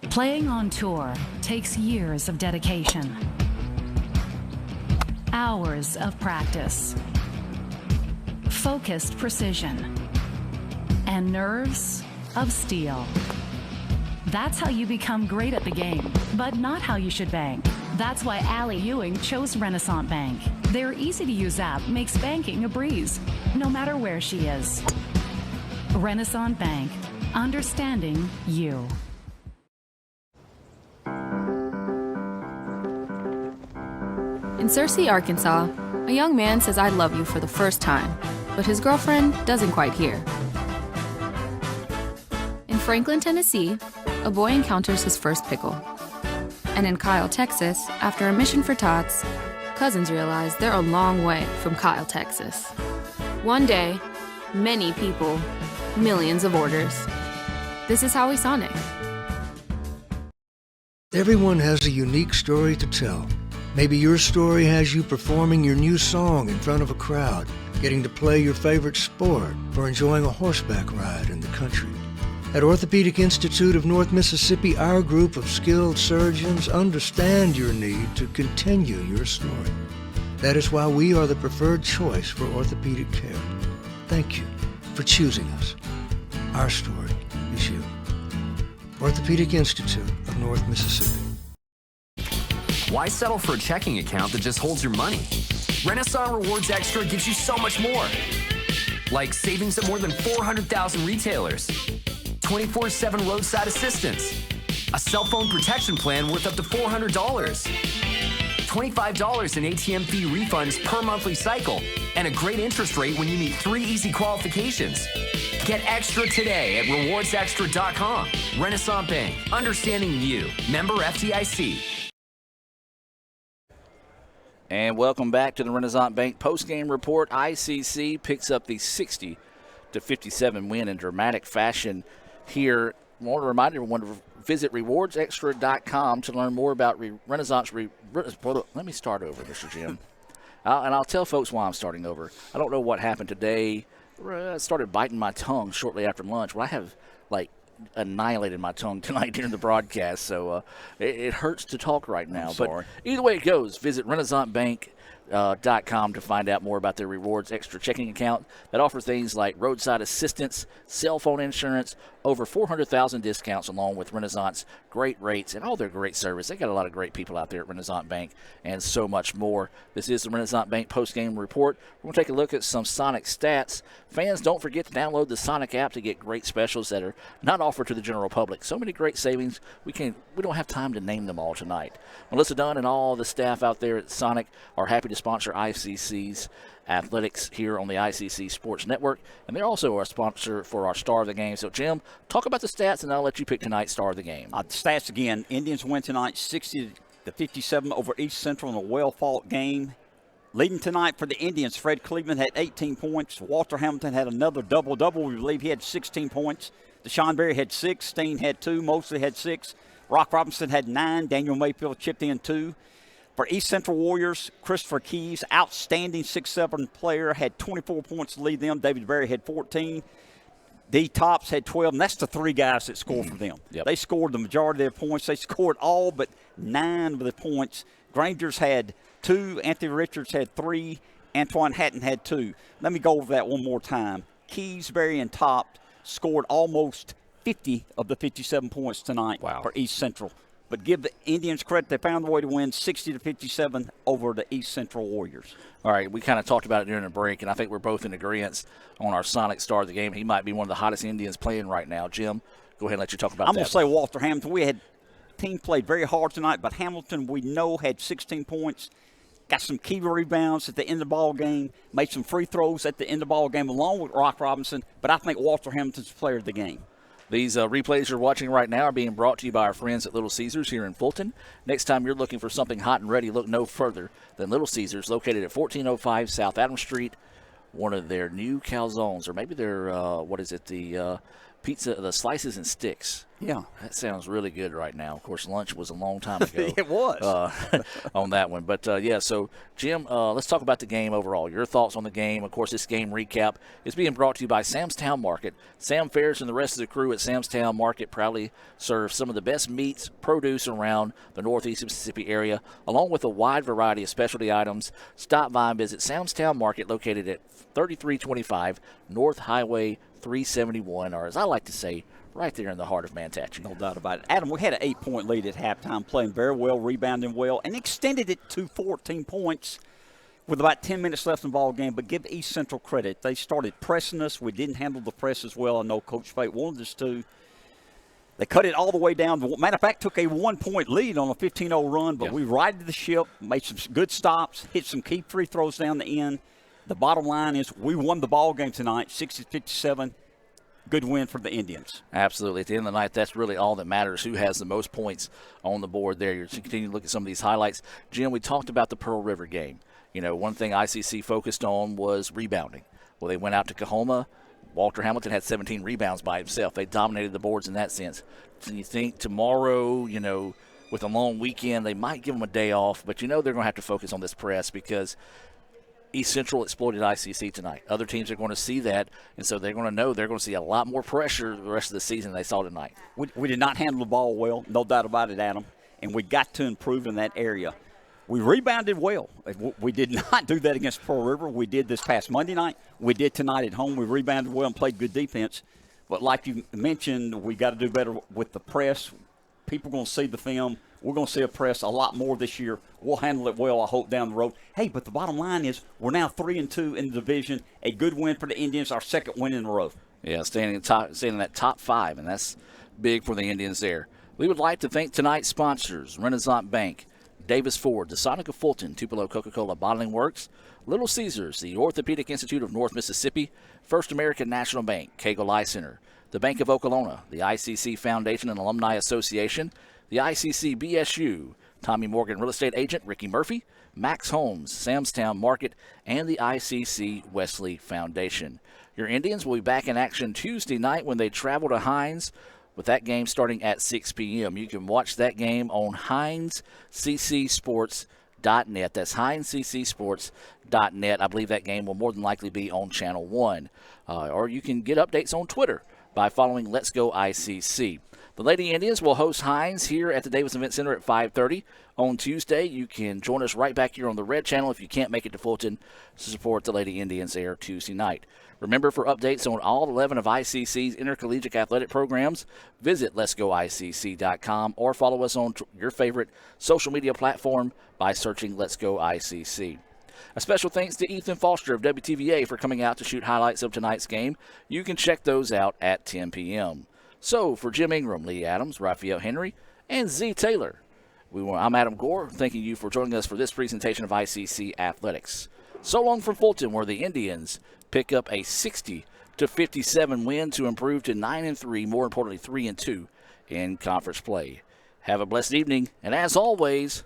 Playing on tour takes years of dedication, hours of practice, focused precision, and nerves of steel. That's how you become great at the game, but not how you should bank. That's why Allie Ewing chose Renaissance Bank. Their easy-to-use app makes banking a breeze, no matter where she is. Renaissance Bank, understanding you. In Searcy, Arkansas, a young man says I love you for the first time, but his girlfriend doesn't quite hear. In Franklin, Tennessee, a boy encounters his first pickle. And in Kyle, Texas, after a mission for tots, cousins realize they're a long way from Kyle, Texas. One day, many people, millions of orders. This is Howie Sonic. Everyone has a unique story to tell. Maybe your story has you performing your new song in front of a crowd, getting to play your favorite sport, or enjoying a horseback ride in the country. At Orthopedic Institute of North Mississippi, our group of skilled surgeons understand your need to continue your story. That is why we are the preferred choice for orthopedic care. Thank you for choosing us. Our story is you. Orthopedic Institute of North Mississippi. Why settle for a checking account that just holds your money? Renaissance Rewards Extra gives you so much more. Like savings at more than 400,000 retailers, 24/7 roadside assistance, a cell phone protection plan worth up to $400, $25 in ATM fee refunds per monthly cycle, and a great interest rate when you meet 3 easy qualifications. Get extra today at rewardsextra.com. Renaissance Bank, understanding you. Member FDIC. And welcome back to the Renaissance Bank postgame report. ICC picks up the 60-57 win in dramatic fashion here. I want to remind everyone to visit rewardsextra.com to learn more about Renaissance. Let me start over, Mr. Jim. And I'll tell folks why I'm starting over. I don't know what happened today. I started biting my tongue shortly after lunch. Well, I have, annihilated my tongue tonight during the broadcast, so it hurts to talk right now. But either way it goes, visit Renaissance Bank .com to find out more about their rewards extra checking account that offers things like roadside assistance, cell phone insurance, over 400,000 discounts, along with Renaissance great rates and all their great service. They got a lot of great people out there at Renaissance Bank and so much more. This is the Renaissance Bank post-game report. We're going to take a look at some Sonic stats. Fans, don't forget to download the Sonic app to get great specials that are not offered to the general public. So many great savings, we don't have time to name them all tonight. Melissa Dunn and all the staff out there at Sonic are happy to sponsor ICC's athletics here on the ICC Sports Network, and they're also our sponsor for our Star of the Game. So, Jim, talk about the stats, and I'll let you pick tonight's Star of the Game. The stats again, Indians win tonight 60-57 over East Central in a well-fought game. Leading tonight for the Indians, Fred Cleveland had 18 points. Walter Hamilton had another double-double. We believe he had 16 points. Deshaun Berry had 6. Steen had 2. Mosley had 6. Rock Robinson had 9. Daniel Mayfield chipped in 2. For East Central Warriors, Christopher Keys, outstanding 6'7" player, had 24 points to lead them. David Berry had 14. D. Tops had 12, and that's the 3 guys that scored for them. Yep. They scored the majority of their points. They scored all but 9 of the points. Granger's had 2. Anthony Richards had 3. Antoine Hatton had 2. Let me go over that one more time. Keys, Berry, and Top scored almost 50 of the 57 points tonight for East Central. But give the Indians credit, they found a way to win 60-57 over the East Central Warriors. All right, we kind of talked about it during the break, and I think we're both in agreement on our Sonic Star of the Game. He might be one of the hottest Indians playing right now. Jim, go ahead and let you talk about that. I'm going to say Walter Hamilton. Team played very hard tonight, but Hamilton, we know, had 16 points. Got some key rebounds at the end of the ball game, made some free throws at the end of the ball game along with Rock Robinson, but I think Walter Hamilton's the player of the game. These replays you're watching right now are being brought to you by our friends at Little Caesars here in Fulton. Next time you're looking for something hot and ready, look no further than Little Caesars, located at 1405 South Adams Street. One of their new calzones, or maybe their, the pizza, the slices and sticks. Yeah. That sounds really good right now. Of course, lunch was a long time ago. It was. On that one. But, so, Jim, let's talk about the game overall. Your thoughts on the game. Of course, this game recap is being brought to you by Sam's Town Market. Sam Ferris and the rest of the crew at Sam's Town Market proudly serve some of the best meats, produce around the Northeast Mississippi area, along with a wide variety of specialty items. Stop by and visit Sam's Town Market, located at 3325 North Highway 371, or as I like to say, right there in the heart of Manatee. No doubt about it. Adam, we had an 8-point lead at halftime, playing very well, rebounding well, and extended it to 14 points with about 10 minutes left in the ball game. But give East Central credit. They started pressing us. We didn't handle the press as well. I know Coach Fate wanted us to. They cut it all the way down. Matter of fact, took a 1-point lead on a 15-0 run, but we righted the ship, made some good stops, hit some key free throws down the end. The bottom line is we won the ball game tonight, 60-57. Good win for the Indians. Absolutely. At the end of the night, that's really all that matters, who has the most points on the board there. You're continuing to look at some of these highlights. Jim, we talked about the Pearl River game. You know, one thing ICC focused on was rebounding. Well, they went out to Coahoma. Walter Hamilton had 17 rebounds by himself. They dominated the boards in that sense. So you think tomorrow, you know, with a long weekend, they might give them a day off, but you know they're going to have to focus on this press because East Central exploited ICC tonight. Other teams are going to see that, and so they're going to know they're going to see a lot more pressure the rest of the season than they saw tonight. We did not handle the ball well, no doubt about it, Adam, and we got to improve in that area. We rebounded well. We did not do that against Pearl River. We did this past Monday night. We did tonight at home. We rebounded well and played good defense. But like you mentioned, we got to do better with the press. People are going to see the film. We're going to see a press a lot more this year. We'll handle it well, I hope, down the road. Hey, but the bottom line is we're now 3-2 in the division. A good win for the Indians, our second win in a row. Yeah, staying in that top 5, and that's big for the Indians there. We would like to thank tonight's sponsors, Renaissance Bank, Davis Ford, the Sonic of Fulton, Tupelo Coca-Cola Bottling Works, Little Caesars, the Orthopedic Institute of North Mississippi, First American National Bank, Kegel Eye Center, the Bank of Okolona, the ICC Foundation and Alumni Association, the ICC BSU, Tommy Morgan Real Estate Agent Ricky Murphy, Max Homes, Sam's Town Market, and the ICC Wesley Foundation. Your Indians will be back in action Tuesday night when they travel to Hines, with that game starting at 6 p.m. You can watch that game on HinesCCSports.net. That's HinesCCSports.net. I believe that game will more than likely be on Channel 1. Or you can get updates on Twitter by following Let's Go ICC. The Lady Indians will host Hines here at the Davis Event Center at 5:30 on Tuesday. You can join us right back here on the Red Channel if you can't make it to Fulton to support the Lady Indians there Tuesday night. Remember, for updates on all 11 of ICC's intercollegiate athletic programs, visit letsgoicc.com or follow us on your favorite social media platform by searching Let's Go ICC. A special thanks to Ethan Foster of WTVA for coming out to shoot highlights of tonight's game. You can check those out at 10 p.m. So, for Jim Ingram, Lee Adams, Raphael Henry, and Z Taylor, I'm Adam Gore, thanking you for joining us for this presentation of ICC Athletics. So long from Fulton, where the Indians pick up a 60-57 win to improve to 9-3, more importantly 3-2 in conference play. Have a blessed evening, and as always,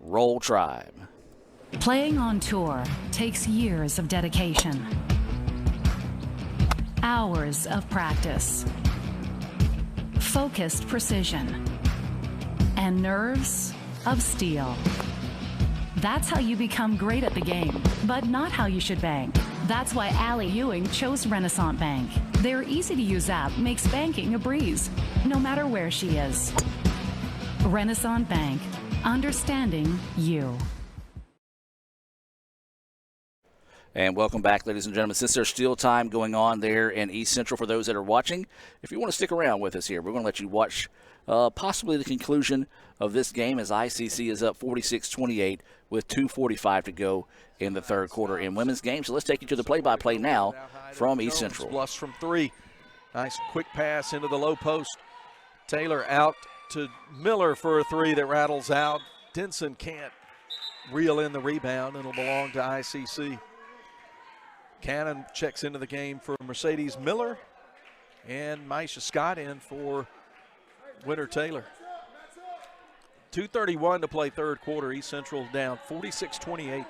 Roll Tribe. Playing on tour takes years of dedication, hours of practice, focused precision, and nerves of steel. That's how you become great at the game, but not how you should bank. That's why Allie Ewing chose Renaissance Bank. Their easy-to-use app makes banking a breeze, no matter where she is. Renaissance Bank, understanding you. And welcome back, ladies and gentlemen. Since there's still time going on there in East Central for those that are watching, if you want to stick around with us here, we're going to let you watch possibly the conclusion of this game as ICC is up 46-28 with 2:45 to go in the third quarter in women's game. So let's take you to the play-by-play now from East Central. Bluffs from three. Nice quick pass into the low post. Taylor out to Miller for a three that rattles out. Denson can't reel in the rebound, and it'll belong to ICC. Cannon checks into the game for Mercedes Miller, and Maisha Scott in for Winter Taylor. 2:31 to play third quarter. East Central down 46-28.